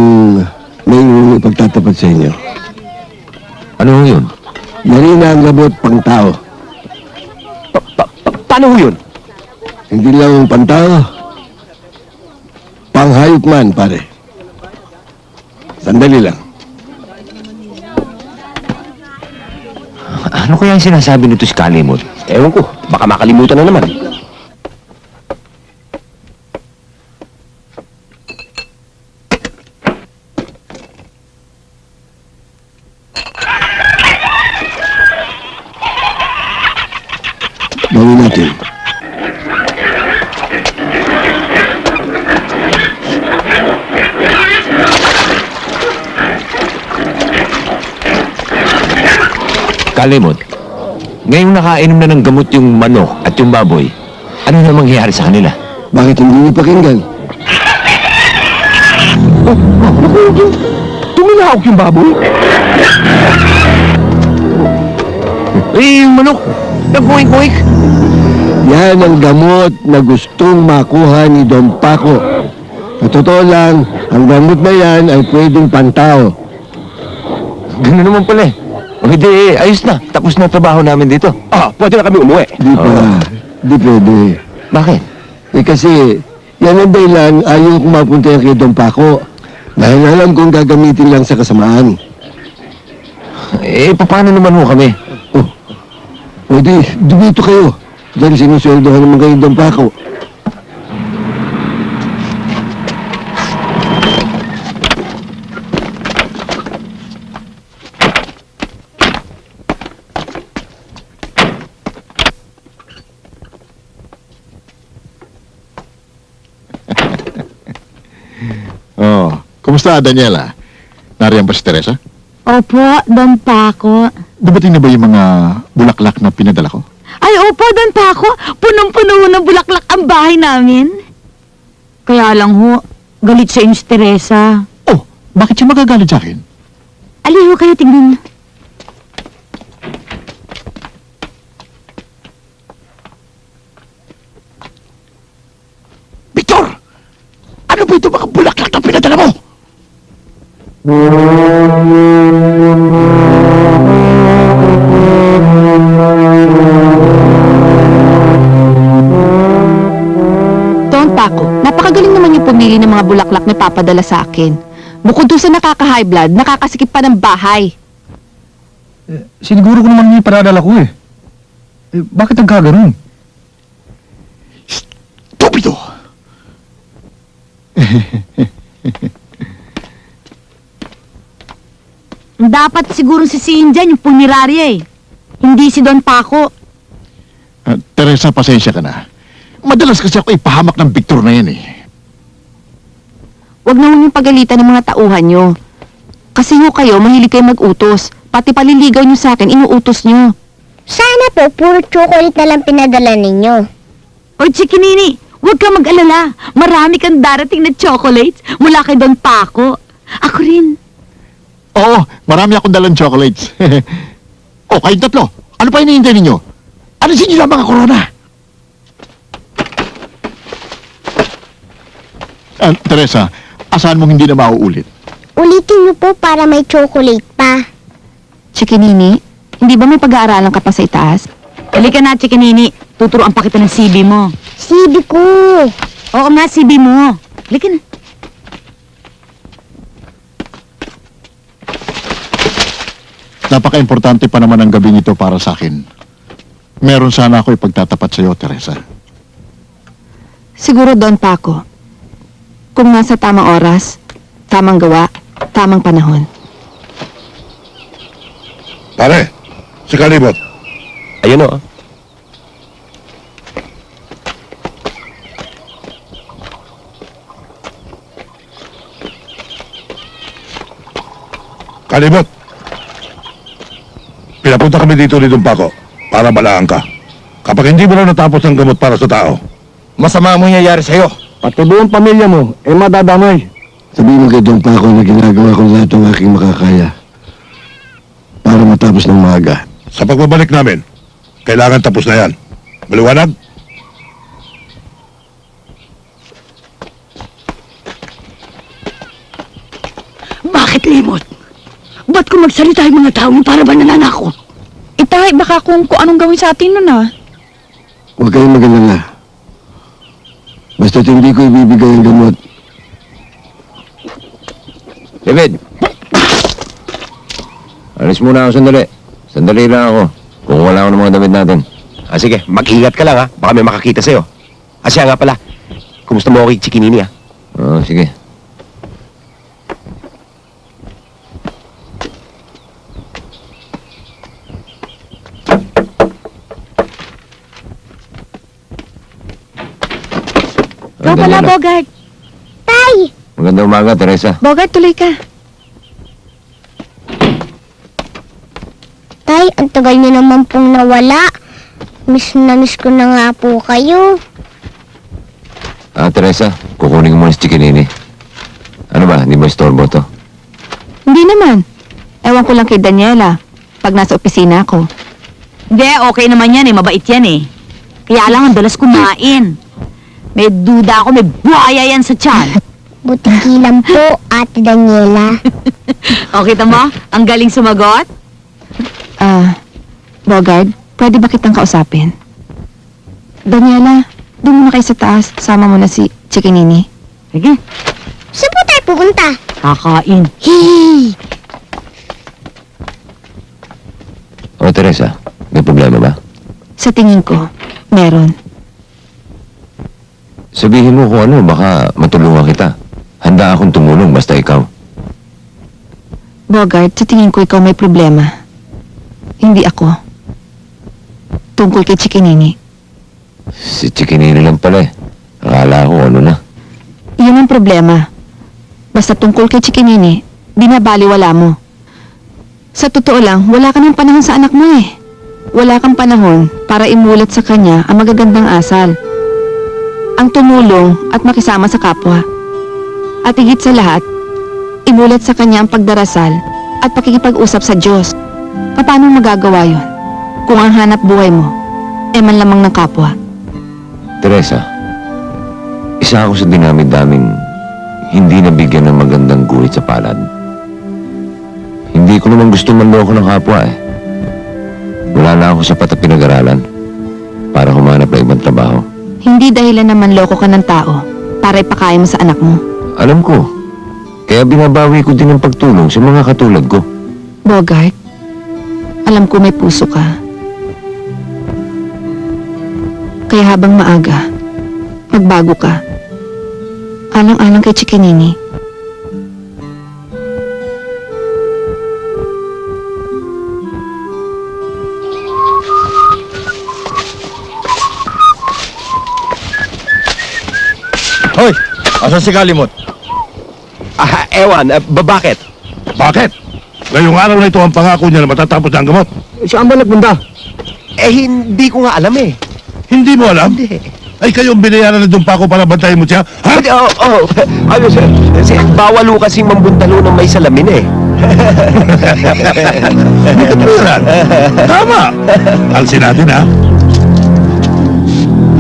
may ipagtatapat sa inyo. Ano yun? Marina ang labot pang tao. Paano ho yun? Hindi lang pang tao. Panghayop man, pare. Sandali lang. Ano kaya yung sinasabi nito si Kalimot? Ewan ko, baka makalimutan na naman. Gawin natin. Kalimot, ngayong nakainom na ng gamot yung manok at yung baboy, ano na mangyayari sa kanila? Bakit hindi niyo pakinggan? Tuminahok yung baboy. Yung manok! Nagkuwik-kuwik! Yan ang gamot na gustong makuha ni Don Paco. Sa totoo lang, ang gamot na yan ay pwedeng pantao. Gano'n naman pala eh. O hindi, ayos na. Tapos na trabaho namin dito. Pwede na kami umuwi. Di pa, di pwede. Bakit? Kasi, yan ang dahilan ayaw kong mapunta yan kay Don Paco. Dahil alam kong gagamitin lang sa kasamaan. Paano naman ho kami? O di, dumito kayo. Dahil sinusweldohan naman kayo Don Paco. Kumusta, Daniela? Nariyan ba si Teresa? Opo, Don Paco. Dumating na ba yung mga bulaklak na pinadala ko? Ay, opo, Don Paco. Punong-puno ng bulaklak ang bahay namin. Kaya lang ho, galit sa inyo si Teresa. Oh, bakit siya magagalit sa akin? Aliho kayo, tingnan. Victor! Ano ba ito mga bulaklak na pinadala mo? Don Paco, napakagaling naman yung pumili ng mga bulaklak na papadala sa akin. Bukod doon sa nakaka-high blood, nakakasikip pa ng bahay. Siniguro ko naman yung paradala ko eh. Bakit nagkaganon? Stupido! Dapat siguro sisihin dyan yung pumirarya eh. Hindi si Don Paco. Teresa, pasensya ka na. Madalas kasi ako ipahamak ng Victor na yan eh. Huwag na yung pagalitan ng mga tauhan nyo. Kasi ho kayo, mahilig kayo mag-utos. Pati paliligaw nyo sa akin, inuutos nyo. Sana po, puro chocolate na lang pinadala ninyo. O Chikinini, huwag ka mag-alala. Marami kang darating na chocolates mula kay Don Paco. Ako rin. Oo, marami akong dalang chocolates. O, kayong tatlo, ano pa hinihintay ninyo? Alisin niyo lang mga corona. Teresa, asahan mong hindi na mauulit? Ulitin niyo po para may chocolate pa. Chikinini, hindi ba may pag-aaralan ka pa sa itaas? Halika na, Chikinini. Tuturuan pa kita ng CB mo. Sibi ko. Oo nga, CB mo. Halika na. Napaka-importante pa naman ang gabing ito para sa akin. Meron sana ako ipagtatapat sa iyo, Teresa. Siguro, Don Paco. Kung nasa tamang oras, tamang gawa, tamang panahon. Pare, si Kalibot. Ayun o. Kalibot. Pinapunta kami dito ni Don Paco para malaan ka. Kapag hindi mo na natapos ang gamot para sa tao, Masama mo nangyayari sa'yo. Pati buong pamilya mo, madadamay. Sabihin mo kay Don Paco na ginagawa ko lahat ng aking makakaya para matapos ng maaga. sa pagbabalik namin, kailangan tapos na yan. Maliwanag? Bakit, Limot? Ba't kung magsalita yung mga tao mo para ba nananakot? Itay, baka kung anong gawin sa atin nun ah. Huwag kayong mag-alala. Basta't hindi ko ibibigay ang gamot. David! Alis muna ako sandali. Sandali lang ako. Kung wala ako ng mga damit natin. Sige, mag-ingat ka lang ha. Baka may makakita sa'yo. Siya nga pala. Kumusta mo kay Chikinini ha? Oo, sige. Ikaw pala, Bogart. Tay! Magandang umaga, Teresa. Bogart, tuloy ka. Tay, ang tagal niyo naman pong nawala. Miss na miss ko na nga po kayo. Teresa, kukunin ko muna si Chikinini. Ano ba, hindi mo istorbo to? Hindi naman. Ewan ko lang kay Daniela pag nasa opisina ako. Hindi, okay naman yan eh. Mabait yan eh. Kaya lang ang dalas kumain. May duda ako, may buhaya yan sa tiyan. Butikilan po, Ate Daniela. Okay, tama? Ang galing sumagot? Bogart, pwede ba kitang kausapin? Daniela, doon muna kayo sa taas. Sama mo na si Chikinini. Sige, Saan po tayo pupunta? kakain. Hee! O, Teresa, may problema ba? Sa tingin ko, meron. Sabihin mo kung ano, baka matulungan kita. Handa akong tumulong basta ikaw. Bogart, sa tingin ko ikaw may problema. Hindi ako. Tungkol kay Chikinini. Si Chikinini lang pala eh. Akala ko ano na. Iyon ang problema. Basta tungkol kay Chikinini, binabaliwala mo. Sa totoo lang, wala ka ng panahon sa anak mo eh. Wala kang panahon para imulat sa kanya ang magagandang asal. Ang tumulong at makisama sa kapwa. At higit sa lahat, imulat sa kanya ang pagdarasal at pakikipag-usap sa Diyos. Paano magagawa yon kung ang hanap buhay mo ay man lamang ng kapwa? Teresa, isa ako sa dinami-daming hindi nabigyan ng magandang guhit sa palad. Hindi ko naman gusto manloko ng kapwa eh. Wala na ako sapat na pinag-aralan para humanap ng ibang trabaho. Hindi dahilan naman loko ka ng tao para ipakain mo sa anak mo. Alam ko, kaya binabawi ko din ang pagtulong sa mga katulad ko. Bogart, alam ko may puso ka. Kaya habang maaga, magbago ka. Alang-alang kay Chikinini. Hoy! Asan si Kalimot? Ewan, bakit? Bakit? Ngayong araw na ito ang pangako niya na matatapos na ang gamot. Saan ba nagpunta? Hindi ko nga alam eh. Hindi mo alam? Hindi. Ay, kayo ang binayaran na Don Paco para bantayan mo siya? Ha? Ano sir, bawal ho kasing mambuntalo ng may salamin eh. Hindi ka tuliran. Tama. Alsin natin ha.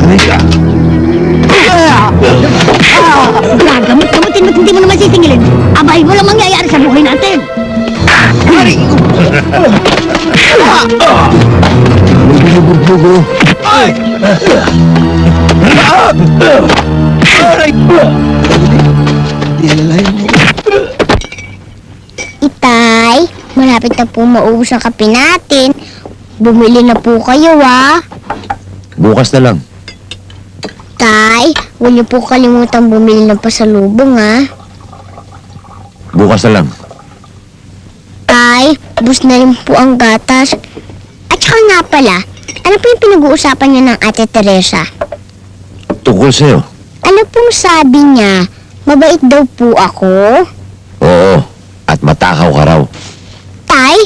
Halika. Gagamot-gamutin mo't hindi mo naman sisingilin. Abay mo lang mangyayari sa buhay natin. Bugo. Itay, malapit na po maubos ang kape natin. Bumili na po kayo, Bukas na lang. Tay, huwag niyo po kalimutan bumili ng pasalubong, Bukas na lang. Tay, bus na rin po ang gatas. At saka nga pala, ano po yung pinag-uusapan niyo ng Ate Teresa? Tungkol sa'yo. Ano pong sabi niya? Mabait daw po ako? Oo. At matakaw ka raw. Tay,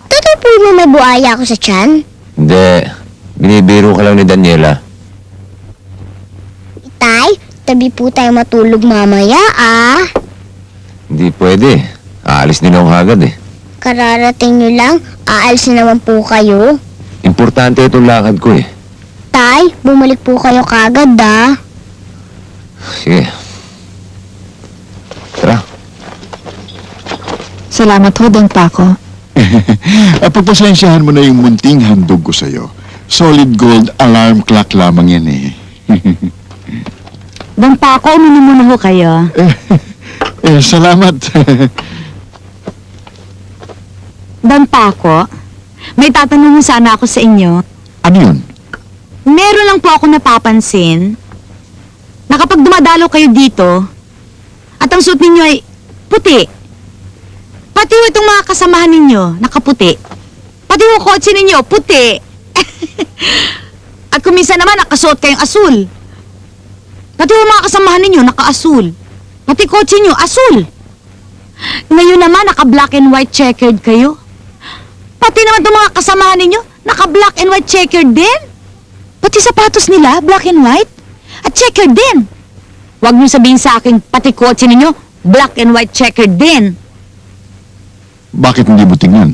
totoo po sabi mo may buhaya ako sa tiyan? Hindi. Binibiro ka lang ni Daniela. Tay, tabi po tayo matulog mamaya, ah. Hindi pwede. Aalis din ako agad eh. Kararating nyo lang, aalis na naman po kayo. Importante itong lakad ko eh. Tay, bumalik po kayo kagad, ah. Sige. Tara. Salamat ho, Don Paco. Pagpasensyahan mo na yung munting handog ko sa'yo. Solid gold alarm clock lamang yan eh. Don Paco, uminom muna ho kayo. Salamat. Don Paco, may tatanungin sana ako sa inyo. Ano yun? Meron lang po ako napapansin na kapag dumadalo kayo dito at ang suot ninyo ay puti, pati ho itong mga kasamahan ninyo nakaputi, pati ho kotse ninyo puti, at kung minsan naman nakasuot kayong asul, pati ho mga kasamahan ninyo naka-asul, pati kotse nyo asul. Ngayon naman naka-black and white checkered kayo, pati naman itong mga kasamahan ninyo naka-black and white checkered din. Pati sapatos nila, black and white. At checkered din. Huwag niyo sabihin sa akin, pati kotse ninyo, black and white checkered din. Bakit hindi mo tingnan?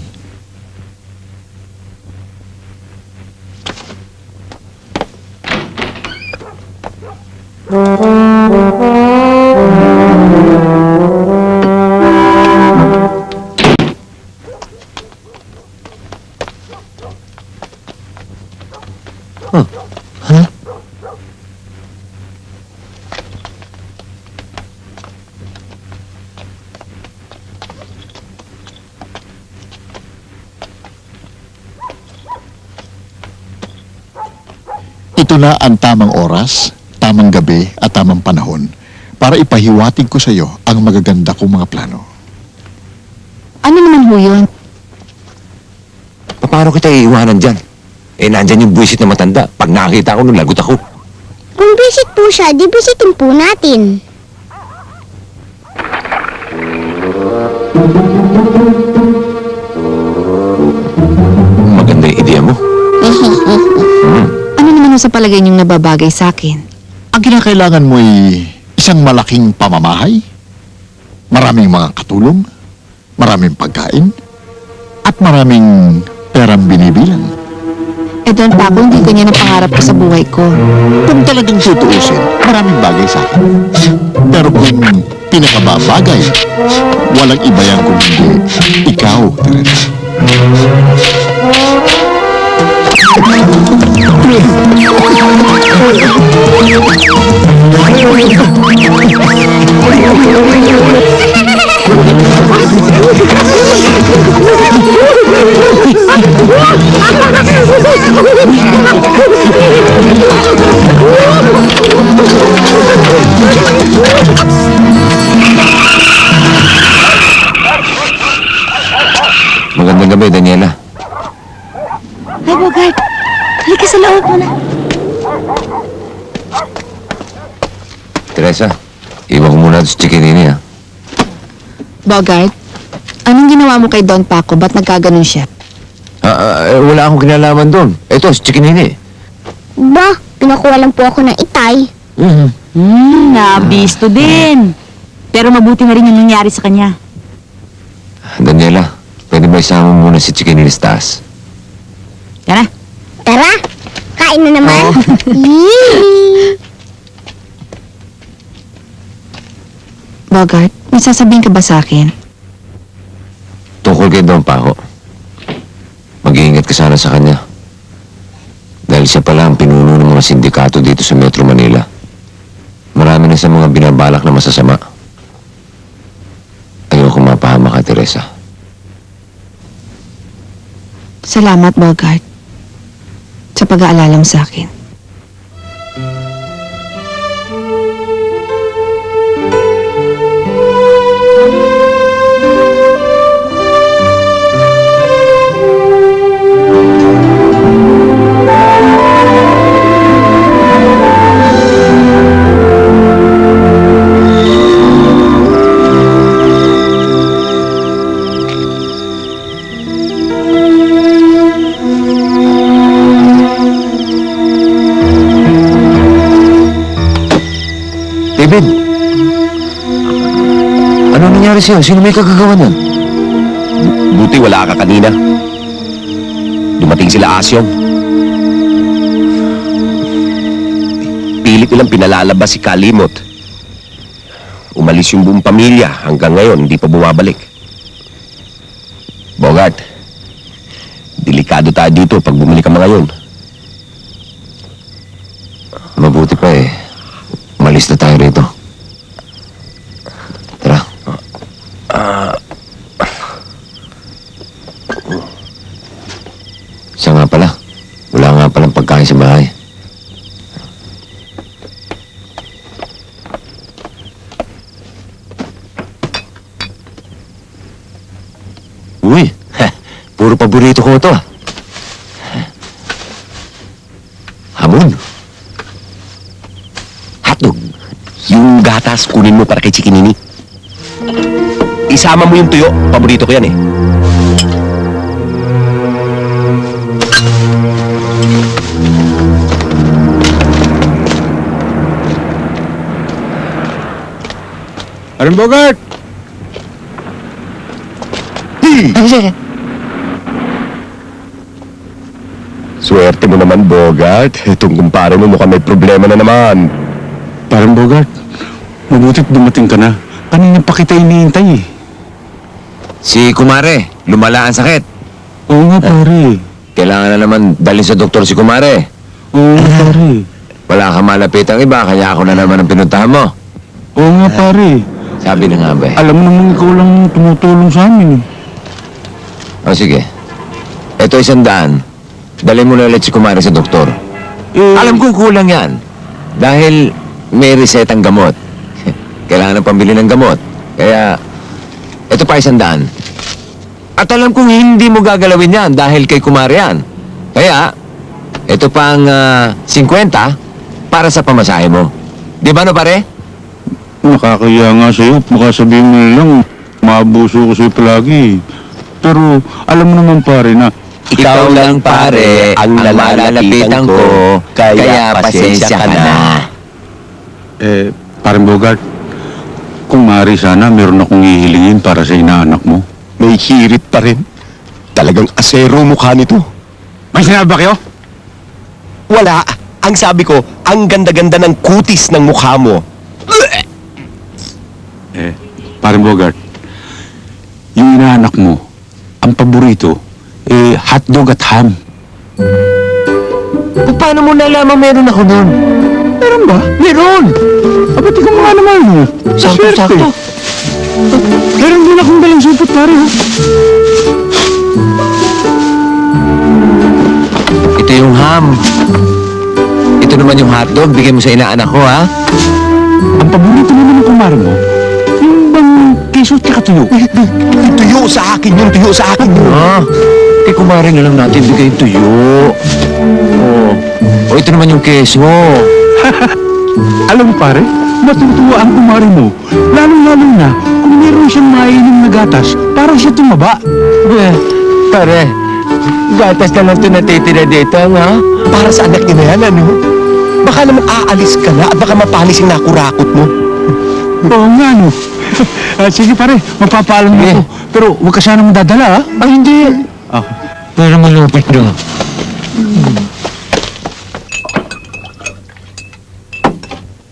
Ito na ang tamang oras, tamang gabi at tamang panahon para ipahiwatig ko sa iyo ang magaganda kong mga plano. Ano naman ho yun? Paano kita iiwanan dyan? Eh, nandyan yung buwisit na matanda. Pag nakakita ko, nung lagot ako. Kung visit po siya, di visitin po natin. Maganda yung ideya mo. Ano naman ho sa palagay niyong nababagay sa akin? Ang kinakailangan mo ay isang malaking pamamahay, maraming mga katulong, maraming pagkain, at maraming perang binibilang. Eh, Don Paco, hindi ganyan ang pangarap ko sa buhay ko. Kung talagang tutuusin, maraming bagay sa akin. Pero kung pinakababagay, walang iba yan kung hindi ikaw, Teresa. Magandang gabi, Daniela. Ay, Bogart, halika sa loob mo na. Teresa, iwan ko muna ito sa chikinini, ha? Bogart, anong ginawa mo kay Don Paco? Ba't nagkaganon siya? Wala akong kinalaman doon. Ito, sa chikinini. Ba, pinakuha lang po ako ng itay. Nabisto din. Pero mabuti na rin yung nangyari sa kanya. Daniela, pwede ba isama mo muna si chikinini sa taas? Tara. Tara, kain na naman. Yee! Bogart, may sasabihin ka ba sa akin? Tungkol kay Don Paco. Mag-iingat ka sana sa kanya. Dahil siya pala ang pinuno ng mga sindikato dito sa Metro Manila. Marami na sa mga binabalak na masasama. Ayoko mapahama ka, Teresa. Salamat, Bogart, sa pag-aalala mo sa akin. David, ano nangyari sa'yo? Sino may kagagawa nun? Buti wala ka kanina. Dumating sila Asyong. Pilit nilang pinalalabas si Kalimot. Umalis yung buong pamilya. Hanggang ngayon, hindi pa bumabalik. Bogart, delikado tayo dito pag bumalik ka ngayon. Mabuti pa eh. Umalis na tayo rito. Tara. Siya nga pala. Wala nga palang pagkain sa bahay. Uy, puro paborito ko ito. Hamon. Hotdog. Yung gatas, kunin mo para kay Chikinini. Isama mo yung tuyo. Paborito ko yan eh. Aring Bogart! Swerte mo naman, Bogart. Itong kumpare mo mukhang may problema na naman. Parang Bogart, mabutit dumating ka na. Kanina pa kita iniintay eh. Si Kumare, lumala ang sakit. Oo nga pare. Kailangan na naman dalhin sa doktor si Kumare. Oo nga pare. Wala ka malapit ang iba, kaya ako na naman ang pinuntahan mo. Oo nga pare. Sabi na nga ba eh. Alam mo naman ikaw lang tumutulong sa amin eh. O sige. Ito 100. Dalhin mo na ulit si Kumare sa doktor. Alam kong kulang yan. Dahil may resetang gamot. Kailangan ng pambili ng gamot. Kaya, ito pa 100. At alam kong hindi mo gagalawin yan dahil kay Kumare yan. Kaya, ito pang 50 para sa pamasahe mo. Di ba no pare? Nakakaya nga sa'yo. Baka sabihin mo lang, maabuso ko sa'yo palagi. Pero alam mo naman pare na Ikaw lang pare ang nalalapitan ko, kaya pasensya ka na. Parang Bogart, kung maaari sana, meron akong hihilingin para sa inaanak mo. May hirit pa rin. Talagang asero mukha nito. May sinabi ba kayo? Wala. Ang sabi ko, ang ganda-ganda ng kutis ng mukha mo. Parang Bogart, yung inaanak mo, ang paborito, hotdog at ham. Paano mo nalaman meron ako nun? Meron ba? Meron! Abati ko nga naman. Sakto-sakto. Meron din akong dalang supot pare. Ito yung ham. Ito naman yung hotdog. Bigay mo sa inaanak ko, ha? Ang paborito naman ng kumare mo, yung bang keso at tuyo. Tuyo sa akin yun, tuyo sa akin yun. Kay Kumare na lang natin bigay yung tuyo. O ito naman yung keso. Alam mo pare, matutuwa ang kumare mo. Lalo-lalo na kung meron siyang mainom na gatas para siya tumaba. Pare, gatas na lang ito natitira dito, ha? Para sa anak niya na yan, ano? Baka naman aalis ka na at baka mapalis yung nakurakot mo. Oo nga, no. Sige pare, magpapaalam na ako. Pero huwag ka sana madadala, ha? Ay, hindi. Pero malupit na.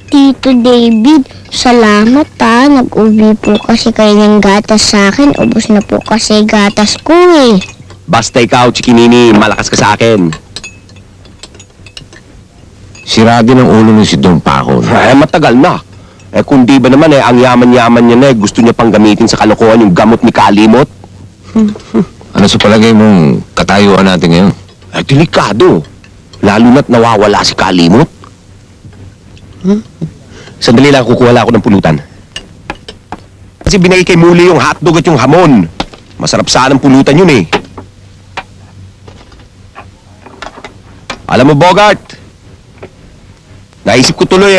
Tito David, salamat ha. Nag-uwi po kasi kayo ng gatas sa akin. Ubus na po kasi gatas ko eh. Basta ikaw, Chikinini, malakas ka sa akin. Sira din ang ulo ng si Don Paco. Matagal na. Kung di ba naman ang yaman-yaman niya na gusto niya pang gamitin sa kalokohan yung gamot ni Kalimot. Ano sa palagay mong katayuan natin ngayon? Delikado. Lalo na't nawawala si Kalimot. Sandali lang, kukuha lang ako ng pulutan. Kasi binigay kay Muli yung hotdog at yung hamon. Masarap sana ang pulutan yun eh. Alam mo, Bogart, naisip ko tuloy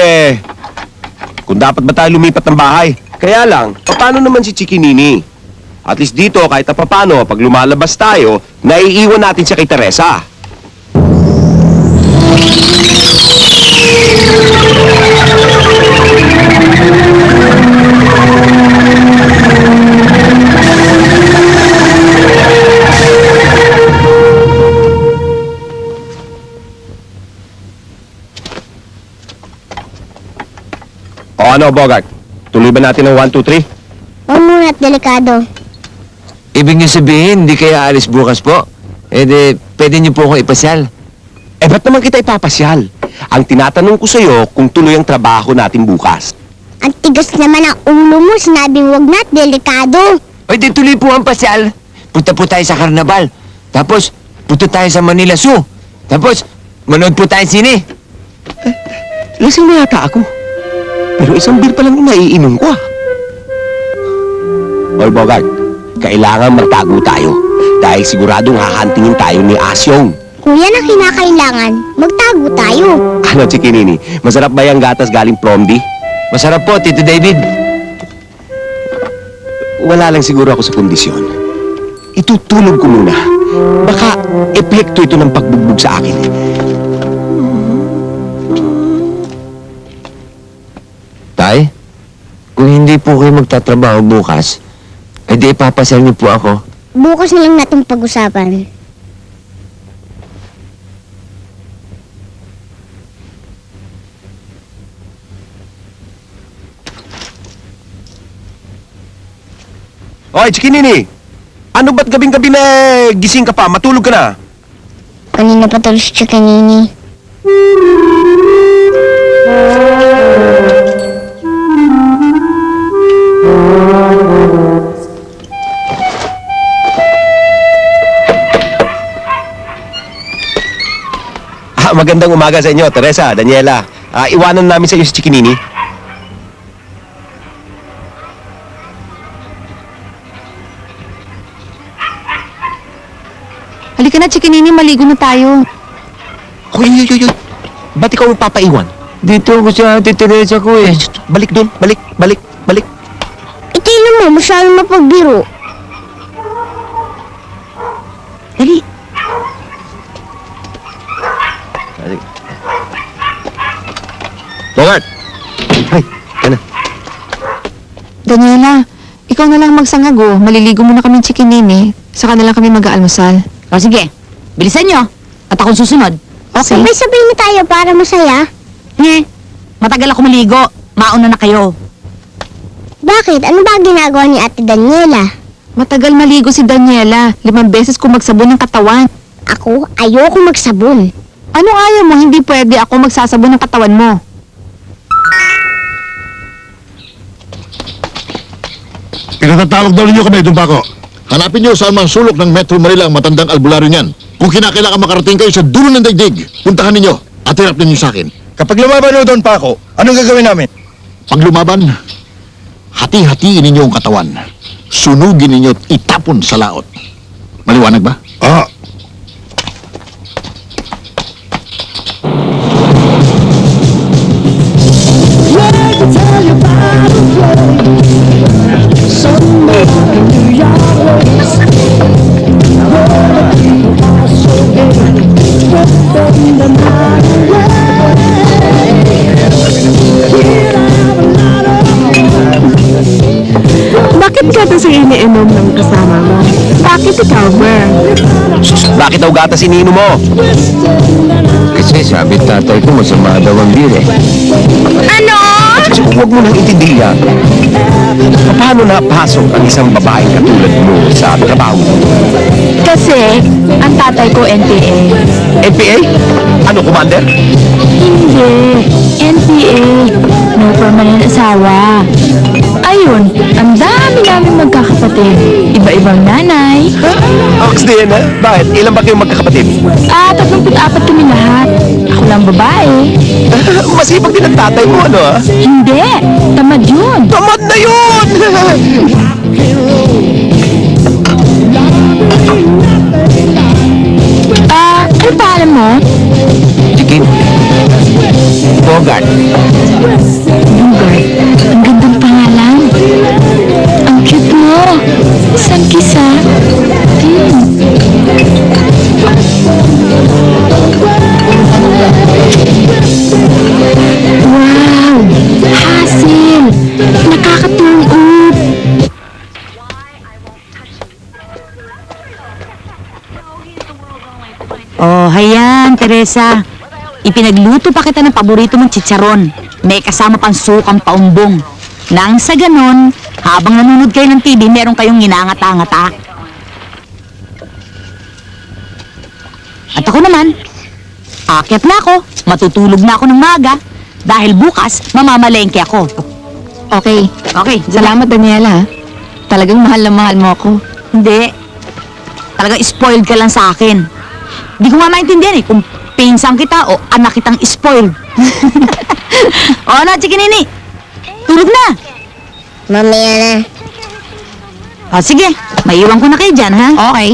kung dapat ba tayo lumipat ng bahay. Kaya lang, paano naman si Chikinini? At least dito, kahit na papano, pag lumalabas tayo, naiiwan natin siya kay Teresa. O ano, Bogart? Tuloy ba natin ng 1, 2, 3? Huwag muna at delikado. Ibig niyo sabihin, hindi kaya alis bukas po? Eh di, pwede niyo po akong ipasyal. Eh, ba't naman kita ipapasyal? Ang tinatanong ko sa'yo kung tuloy ang trabaho natin bukas. Ang tigas naman ang ulo mo, sinabing huwag na at delikado. O di tuloy po ang pasyal. Punta po tayo sa karnabal. Tapos, punta tayo sa Manila Zoo. Tapos, manood po tayo sine. Lasing na yata ako. Pero isang beer pa lang naiinom ko ah. Oy, Bogart, kailangan magtago tayo. Dahil siguradong hahantingin tayo ni Asyong. Kung yan ang kinakailangan, magtago tayo. Ano, Chikinini? Masarap ba yung gatas galing Promdi? Masarap po, Tito David. Wala lang siguro ako sa kondisyon. Itutulog ko muna. Baka epekto ito ng pagbugbog sa akin. Tay, kung hindi po kayo magtatrabaho bukas, eh di ipapasyal niyo po ako. Bukas na lang natin pag-usapan. Oy, Chikinini! Ano ba't gabing-gabi na gising ka pa? Matulog ka na? Kanina pa tuloy si Chikinini. Magandang umaga sa inyo, Teresa, Daniela. Iwanan namin sa iyo si Chikinini. Halika na, Chikinini, maligo na tayo. Hoy. Ba't ikaw magpapaiwan? Dito ako sa Ate Teresa ko eh. Balik doon, balik. Itinan mo, masyadong mapagbiro. Dali. Bogart! Ay, yan na. Daniela, ikaw na lang magsangago. Maliligo muna kami, Chikinini. Saka na lang kami mag-aalmusal. O sige, bilisan nyo. At akong susunod. Okay. Sabay-sabay na tayo para masaya. Matagal ako maligo. Mauna na kayo. Bakit? Ano ba ang ginagawa ni Ate Daniela? Matagal maligo si Daniela. 5 beses ko magsabon ng katawan. Ako, ayoko magsabon. Anong ayaw mo? Hindi pwede ako magsasabon ng katawan mo. Pinatatawag daw ninyo kami, Dumpako. Hanapin niyo saan man sulok ng Metro Manila ang matandang albularyo niyan. Kung kinakailangan makarating kayo sa dulo ng daigdig, puntahan ninyo at hirap ninyo sa akin. Kapag lumaban mo doon pa ako, anong gagawin namin? Pag lumaban, hati-hatiin ninyo ang katawan. Sunugin ninyo at itapon sa laot. Maliwanag ba? Ah, Bakit gatas ang iniinom ng kasama mo? Bakit ikaw, Ber? Bakit daw gatas iniinom mo? Kasi sabi tatay ko masama daw ang beer eh. Huwag mo nang intindihan. Paano napasok ang isang babaeng katulad mo sa trabaho? Kasi, ang tatay ko NPA. NPA? Ano, Commander? Hindi. NPA. No permanent asawa. Ayun, ang dami namin magkakapatid. Iba-ibang nanay. Ox din, ha? Bakit? Ilan ba kayong magkakapatid? 34 kami lahat. Ako lang babae. Masipag din ang tatay mo, ano, ha? Hindi. Tamad yun. Tamad na yun! Ano pangalan mo? Chikin. Bogart. Bogart. Ang gandang pangalan. Ang cute mo. Isang kisa. Wow! Hasil! Nakakatungod! Oh, hayan, Teresa. Ipinagluto pa kita ng paborito mong chicharon. May kasama pang sukang paumbong. Nang sa ganon, habang nanonood kayo ng TV, meron kayong ginangata-ngata. At ako naman, aakyat na ako, matutulog na ako ng maga, dahil bukas, mamamalengke ako. Okay. Okay, Salamat, Daniela. Talagang mahal na mahal mo ako. Hindi. Talagang spoiled ka lang sa akin. Di ko nga maintindihan eh, kung pinsang kita o anak kitang spoiled. O na, Chikinini. Tulog na. Mamaya na. O sige, maiwan ko na kayo dyan, ha? Okay.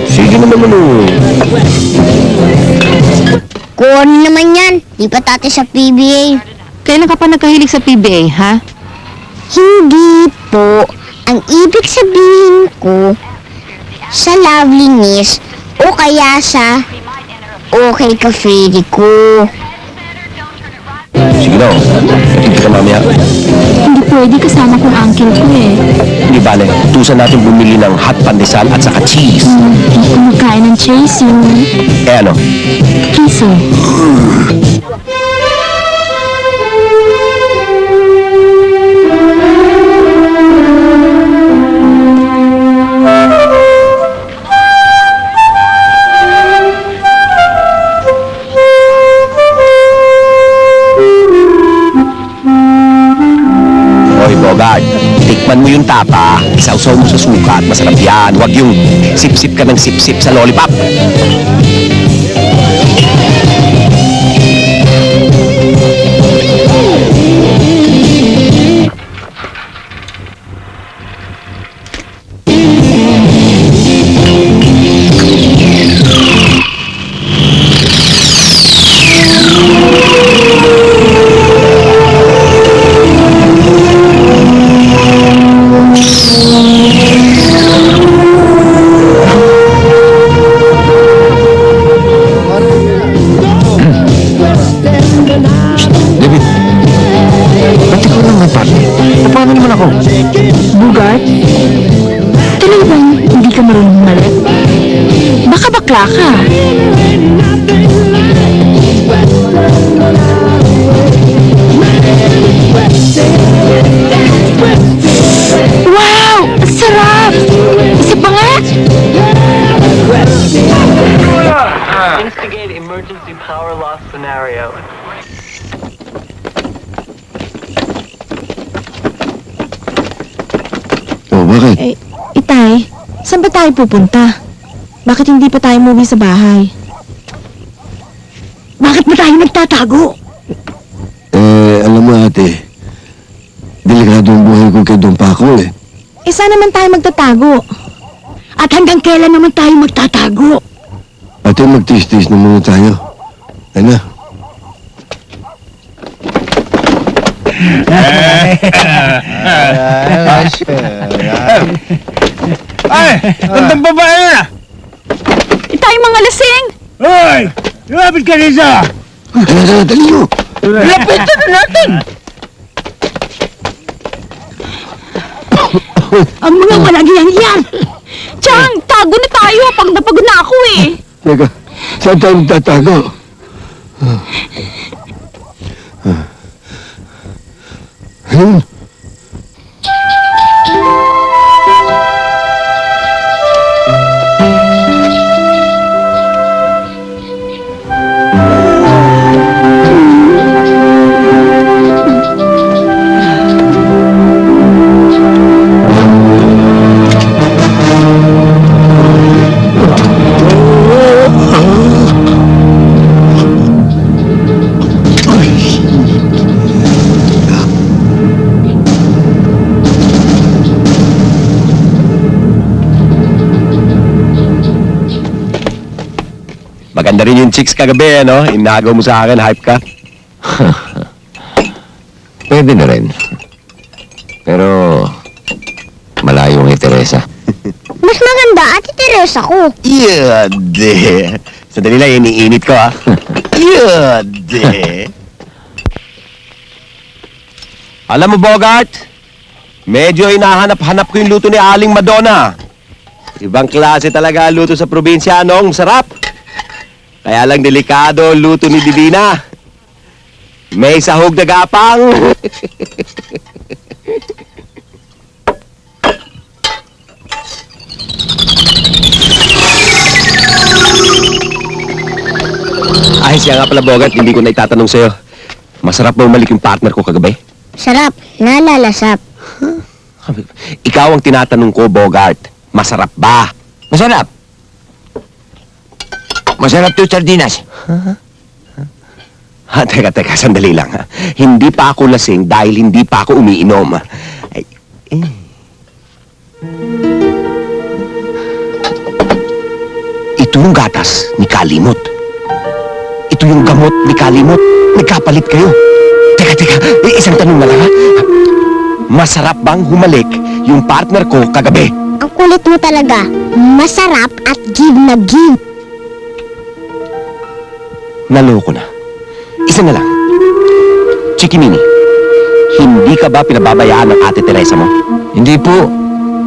Sige naman ano. Kung naman yan, di pa tati sa PBA. Kailan ka pa nagkahilig sa PBA, ha? Hindi po. Ang ibig sabihin ko, sa loveliness o kaya sa okay ka Freddy ko. Sige na, natin kita mamaya. Hindi pwede kasama kong uncle ko eh. Hindi bale, tusan natin bumili ng hot pandesal at saka cheese. Hindi ko magkain ng cheese yung Eh ano? kiso. Hoy, Bogart, tikman mo yung tapa, isawsaw mo sa suka at masarap yan. Huwag yung sip-sip ka ng sip-sip sa lollipop. David, ba't ikaw lang may party? Paano naman ako? Bugart? Talaga bang hindi ka marunong malit? Baka bakla ka. Wow! Ang sarap! Isa pa nga! Instigate emergency power loss scenario. Oh, bakit? Eh, Itay, saan ba tayo pupunta? Bakit hindi pa tayo umuwi sa bahay? Bakit ba tayo nagtatago? Alam mo ate, delikado ang buhay ko kay Don Paco eh. Eh, saan naman tayo magtatago? At hanggang kailan naman tayo magtatago? Ate, magtiis-tiis na muna tayo. Ano? Ay! Tandang babae yun ah! Itay mga lasing! Hoy! Lumapit ka rin sa! Dali mo! Lapitan na natin! Ang mga malagyan yan! Chang, tago na tayo. Pag napagod na ako eh. Teka, saan tayo magtatago? Ayun. Maganda rin yung chicks kagabi, ano? Inagaw mo sa akin, hype ka. Pwede na rin. Pero, malayo ni Teresa. Mas maganda, Ate Teresa ko. Yade. Sandali lang, iniinit ko, ha? Yade. Alam mo, Bogart, medyo hinahanap-hanap ko yung luto ni Aling Madonna. Ibang klase talaga ang luto sa probinsya, anong sarap. Kaya lang delikado ang luto ni Divina. May sahog na gapang. Ay, siya nga pala, Bogart, hindi ko na itatanong sa'yo. Masarap ba umalik yung partner ko kagabi? Sarap, nalalasap. Ikaw ang tinatanong ko, Bogart. Masarap ba? Masarap. Masarap to sardinas. Ha, teka, sandali lang. Ha? Hindi pa ako lasing dahil hindi pa ako umiinom. Ay, Ito yung gatas ni Kalimot. Ito yung gamot ni Kalimot. Nagkapalit kayo. Teka, isang tanong na lang, ha? Masarap bang humalik yung partner ko kagabi? Ang kulit mo talaga. Masarap at give na give. Naloko na. Isa na lang. Chikinini, hindi ka ba pinababayaan ng Ate Teresa mo? Hindi po.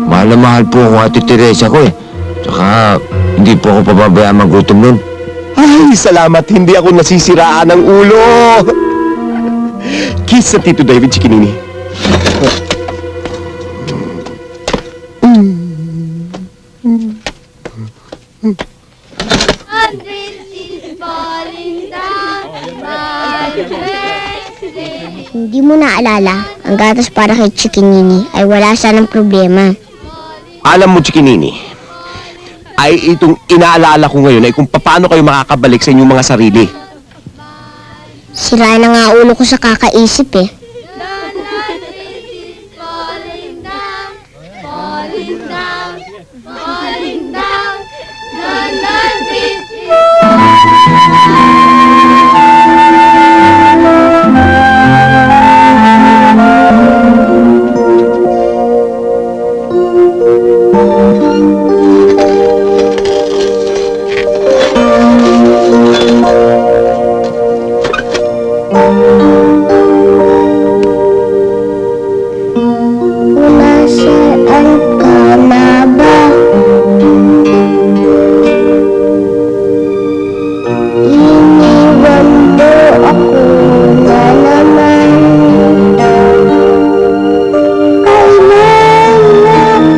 Mahal na mahal po ako Ate Teresa ko eh. Tsaka, hindi po ako pababayaan magutom nun. Ay, salamat. Hindi ako nasisiraan ng ulo. Kiss sa Tito David, Chikinini. Hindi mo naalala, ang gatas para kay Chikinini ay wala sanang problema. Alam mo, Chikinini, ay itong inaalala ko ngayon ay kung paano kayo makakabalik sa inyong mga sarili. Sira na nga ulo ko sa kakaisip eh. Nasaan ka na ba? Iniwan mo ako na naman. Kailan na kaya?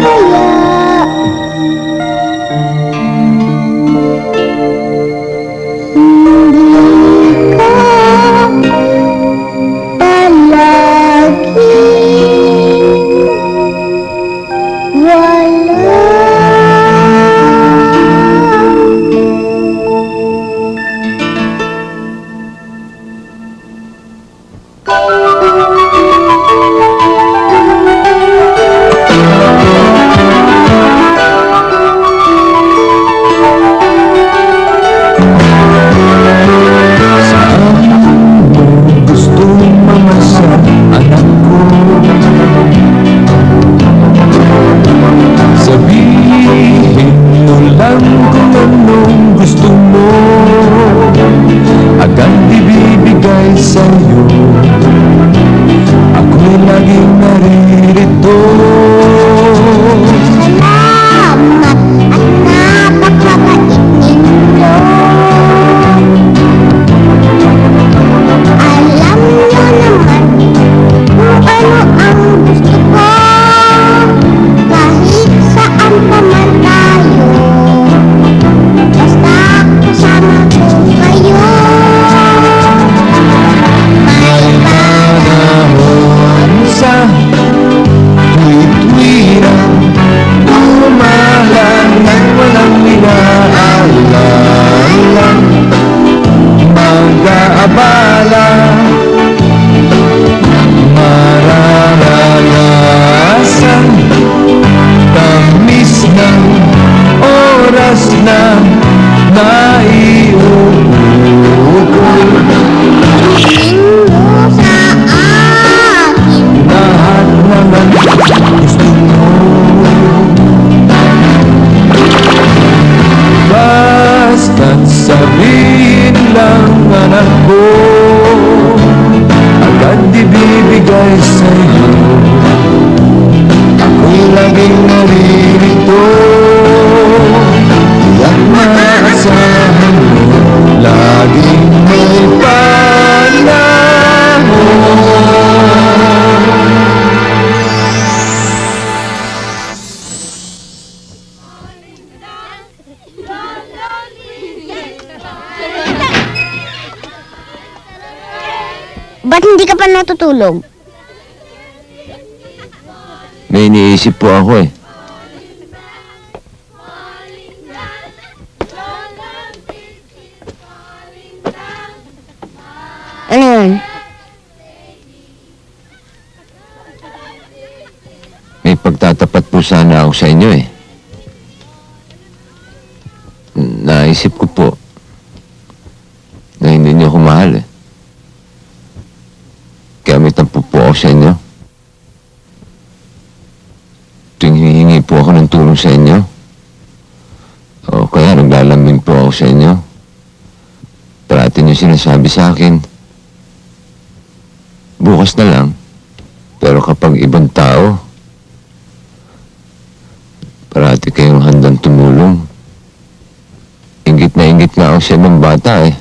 Hindi ka palagi Basta't sabihin lang anak ko Ba't hindi ka pa natutulog? May iniisip po ako eh. Ano yun? May pagtatapat po sana ako sa inyo eh. Naisip ko po na hindi niyo ako mahal eh. Kaya may tampo po ako sa inyo. Tuwing hinihingi po ako ng tulong sa inyo. O kaya naglalambing po ako sa inyo. Parati niyo sinasabi sa akin, bukas na lang. Pero kapag ibang tao, parati kayong handang tumulong. Inggit na inggit nga ako sa ibang bata eh.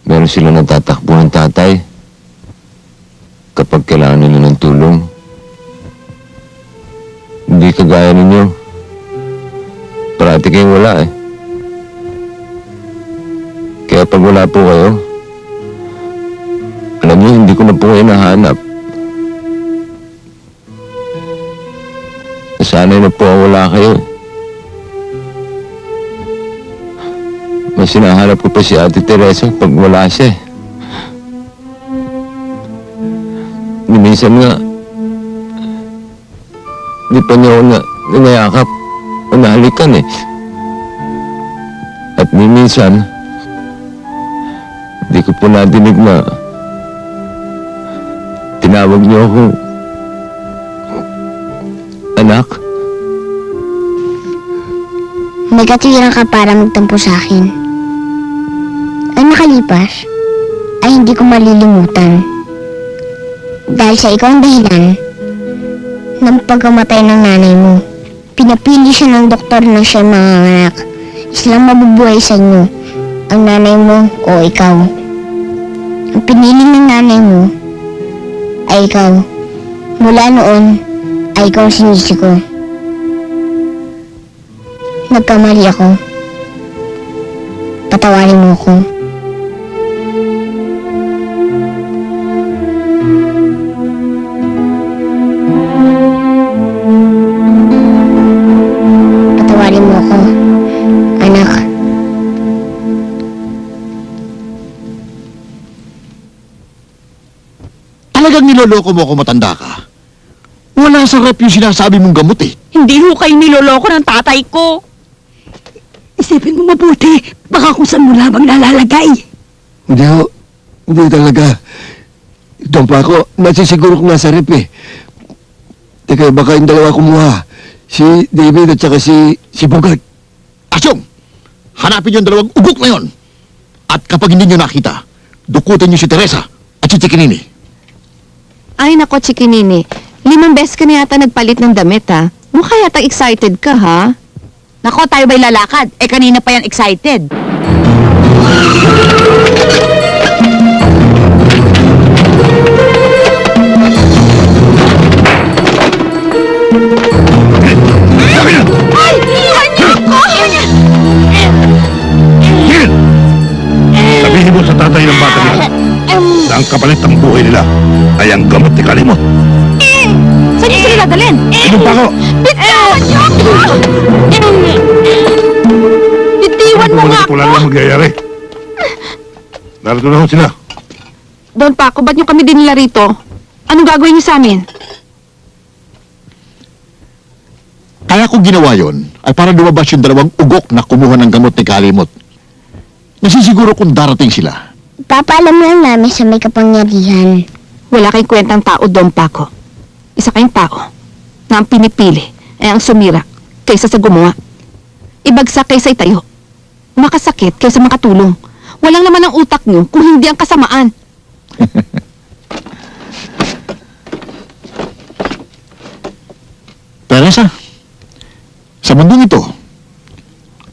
Meron sila natatakbo ng tatay kapag kailangan nila ng tulong. Hindi kagaya ninyo. Parati kayong wala eh. Kaya pag wala po kayo, alam niyo, hindi ko na po kayo nahanap. Nasanay na po wala kayo. Mas sinahanap ko pa si Ate Teresa pag wala siya. Minsan nga, di pa niya ako nangayakap o nahalikan eh. At minsan, di ko po nadinig na tinawag niyo ako anak. May katwiran ka para magtampo sa akin. Ang nakalipas ay hindi ko malilimutan. Dahil sa ikaw ang dahilan ng pagkamatay ng nanay mo. Pinapili siya ng doktor na siya manganganak. Islang mabubuhay sa inyo, ang nanay mo o ikaw. Ang pinili ng nanay mo ay ikaw. Mula noon ay ikaw ang sinisi ko. Nagkamali ako. Patawarin mo ako. Patawarin mo ako, anak. Talagang niloloko mo ako, matanda ka. Wala sa rep yung sinasabi mong gamot eh. Hindi ho kayo niloloko ng tatay ko. Isipin mo mabuti, baka kung saan mo lamang nalalagay. Hindi ho. Hindi talaga. Doon pa ako, nasisiguro ko nga sa rep eh. Teka, baka yung dalawa kumuha. Si David at saka si Bogart. Asyong! Hanapin yung dalawang ugok na yon. At kapag hindi nyo nakita, dukutin nyo si Teresa at si Chikinini. Ay nako, Chikinini. 5 beses ka na yata nagpalit ng damit ha. Mukha yata excited ka ha. Nako, tayo ba'y lalakad? Eh, kanina pa yan excited. Ay! Iwan niyo ako! Sabihin mo sa tatay ng bata nila na ang kapalit ng buhay nila ay ang gamot ni Kalimot. Saan niyo sila dadalhin? Inom pa ako! Bitawan niyo ako! Bitiwan mo nga Wala lang magyayari. Narito na ho sila. Don Paco, ba't nyo kami dinila rito? Anong gagawin niyo sa amin? Kaya ko ginawa yon ay para lumabas yung dalawang ugok na kumuha ng gamot ni Kalimot. Nasisiguro kung darating sila. Papaalam lang namin sa may kapangyarihan. Wala kayong kwentang tao, Don Paco. Isa kayong tao na ang pinipili ay ang sumira kaysa sa gumawa. Ibagsak kaysa itayo. Makasakit kaysa makatulong. Walang laman ang utak nyo kung hindi ang kasamaan. Teresa, sa mundong ito,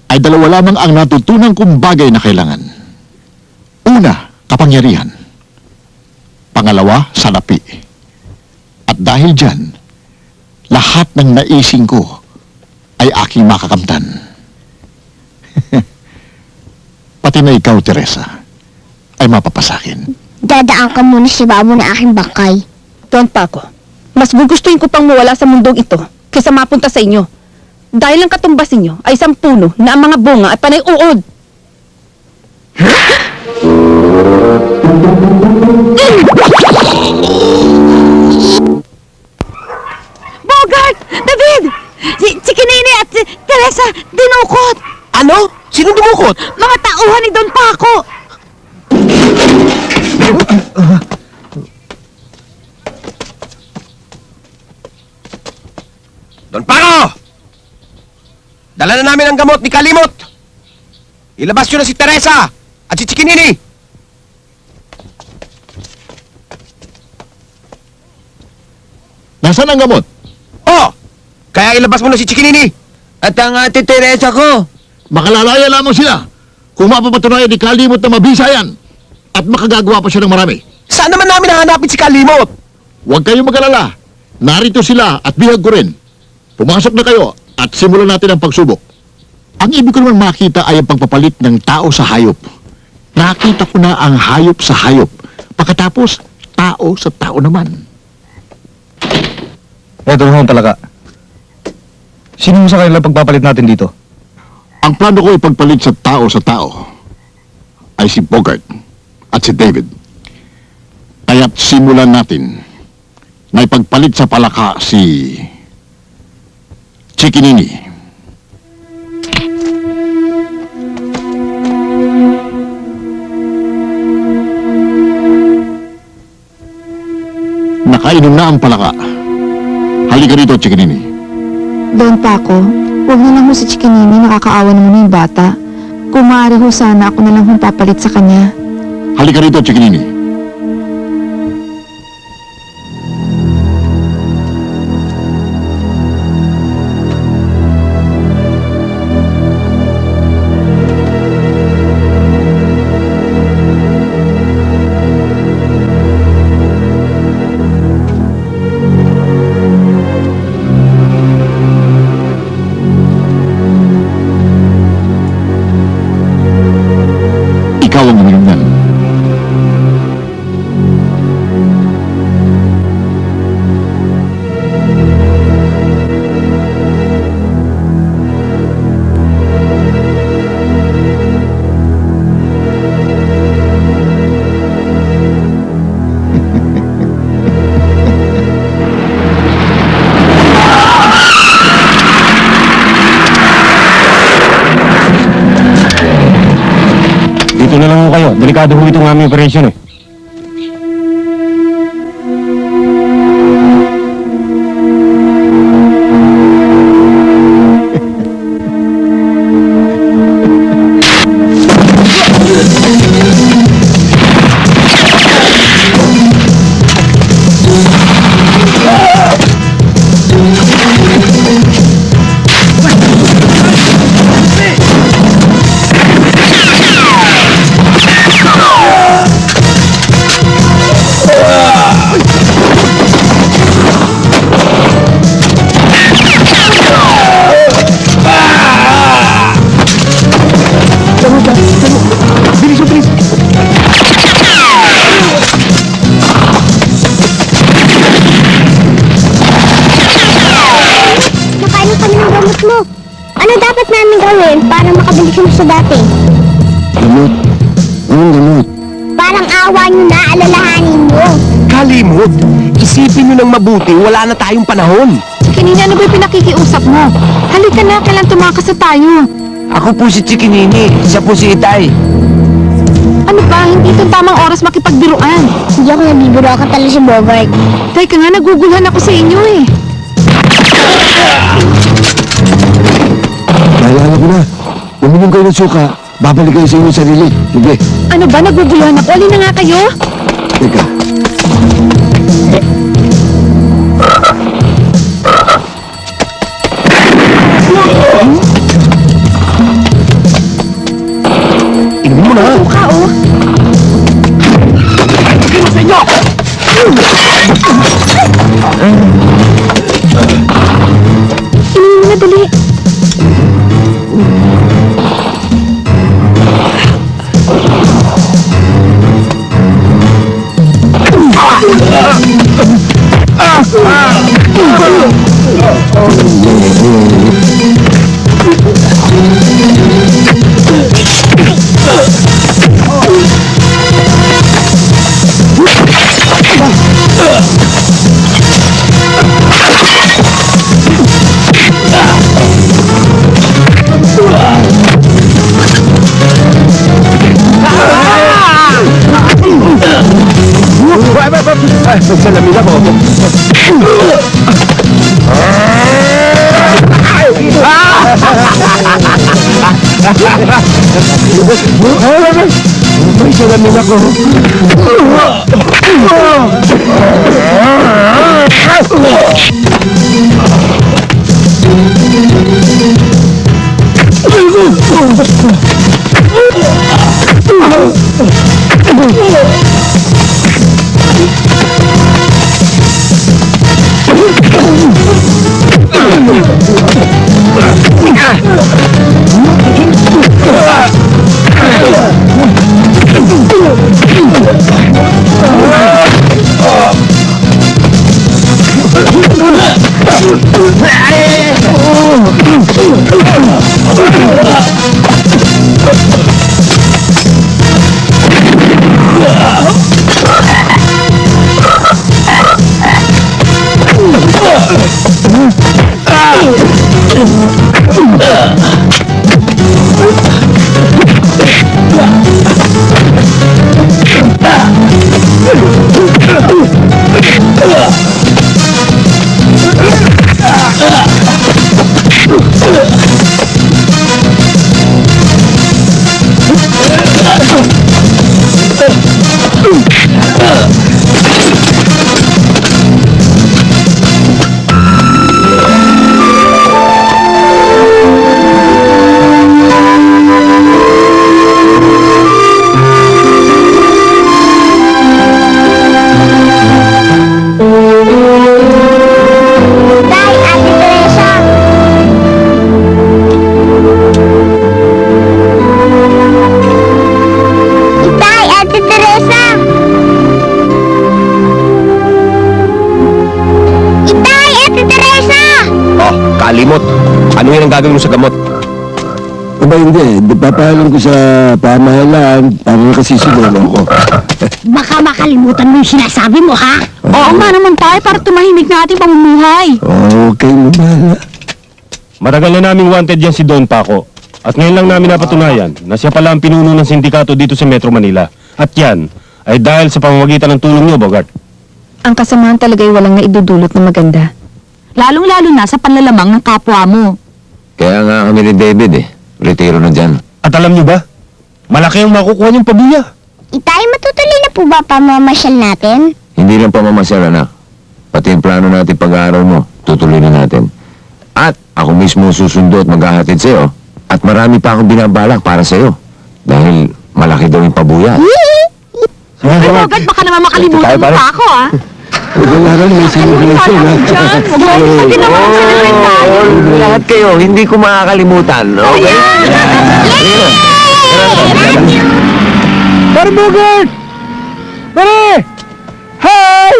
ay dalawa lamang ang natutunan kong bagay na kailangan. Una, kapangyarihan. Pangalawa, salapi. At dahil dyan, lahat ng naising ko ay aking makakamtan. Pati na ikaw, Teresa, ay mapapasakin. Dadaan ka muna si Babo na aking bakay. Don Paco, mas gugustuhin ko pang mawala sa mundong ito kaysa mapunta sa inyo. Dahil ang katumbasin nyo ay isang puno na ang mga bunga at panay uod. Bogart! David! Si Kinini at si Teresa dinukot! Ano? Sino dumukot? Mga tauhan ni Don Paco! Don Paco! Dala na namin ang gamot ni Kalimot! Ilabas nyo na si Teresa at si Chikinini! Nasaan ang gamot? Oh! Kaya ilabas mo na si Chikinini! At ang ate Teresa ko. Makalalaya lamang sila kung mapapatunayan ni Kalimot na mabisa yan at makagagawa pa siya ng marami. Saan naman namin hahanapin si Kalimot? Huwag kayong mag-alala. Narito sila at bihag ko rin. Pumasok na kayo at simulan natin ang pagsubok. Ang ibig ko naman makita ay ang pagpapalit ng tao sa hayop. Nakita ko na ang hayop sa hayop. Pagkatapos, tao sa tao naman. Eto naman talaga. Sino mo sa kanila pagpapalit natin dito? Ang plano ko ipagpalit sa tao ay si Bogart at si David. Kaya't simulan natin na ipagpalit sa palaka si Chikinini. Nakainom na ang palaka. Halika rito, Chikinini. Don Paco, huwag na lang ho si Chikinini, nakakaawa naman yung bata. Kung maaari ho sana ako na lang hong papalit sa kanya. Halika rito, Chikinini. Ikaw ang uminom yan. Dito na lang ho kayo. Delikado ho itong aming operasyon eh. Nakainom kami ng gamot mo. Ano dapat namin gawin para makabalik mo sa dati? Gamot? Anong gamot? Parang awa nyo na, alalahanin nyo. Kalimot! Isipin nyo ng mabuti, wala na tayong panahon. Chikinini, ano ba'y pinakikiusap mo? Halika na, kailan tumakas na tayo? Ako po si Chikinini. Siya po si Itay. Ano ba, hindi itong tamang oras makipagbiruan. Hindi ako nabibiro, ako talo si Bogart. Teka nga, naguguluhan ako sa inyo eh. Naalala ko na. Uminom kayo ng suka, babalik kayo sa inyong sarili. Sige. Ano ba, naguguluhan ako? Alin na nga kayo? Teka. Tingnan mo na! Suka oh. Tingnan sa inyo! Inumin mo na, dali. Magsalamin ako. May salamin ako. Kalimot, ano yan ang gagawin mo sa gamot? Aba hindi, papahalan ko sa pamahalaan para nakasisiguro ako. Baka makalimutan mo yung sinasabi mo, ha? Oo nga naman tayo para tumahimik na ating pamumuhay. Okay mo ba? Matagal na naming wanted yan si Don Paco. At ngayon lang namin napatunayan na siya pala ang pinuno ng sindikato dito sa Metro Manila. At yan ay dahil sa pamamagitan ng tulong niyo, Bogart. Ang kasamaan talaga ay walang naidudulot na maganda. Lalong-lalo na sa panlalamang ng kapwa mo. Kaya nga kami ni David retiro na dyan. At alam niyo ba, malaki ang makukuha niyong pabuya. Itay, matutuloy na po ba pamamasyal natin? Hindi lang pamamasyal, anak. Pati yung plano natin pag-aaral mo, tutuloy na natin. At ako mismo susundo at maghahatid sa'yo. At marami pa akong binabalak para sa'yo. Dahil malaki daw yung pabuya. Ay, Bogart, baka naman makalimutan mo pa ako, ha? Wala rin may celebration, ha? Huwag ginawa ang celebrate tayo. Lahat kayo, hindi ko makakalimutan, okay? Pare Bogart! Pare! Hi!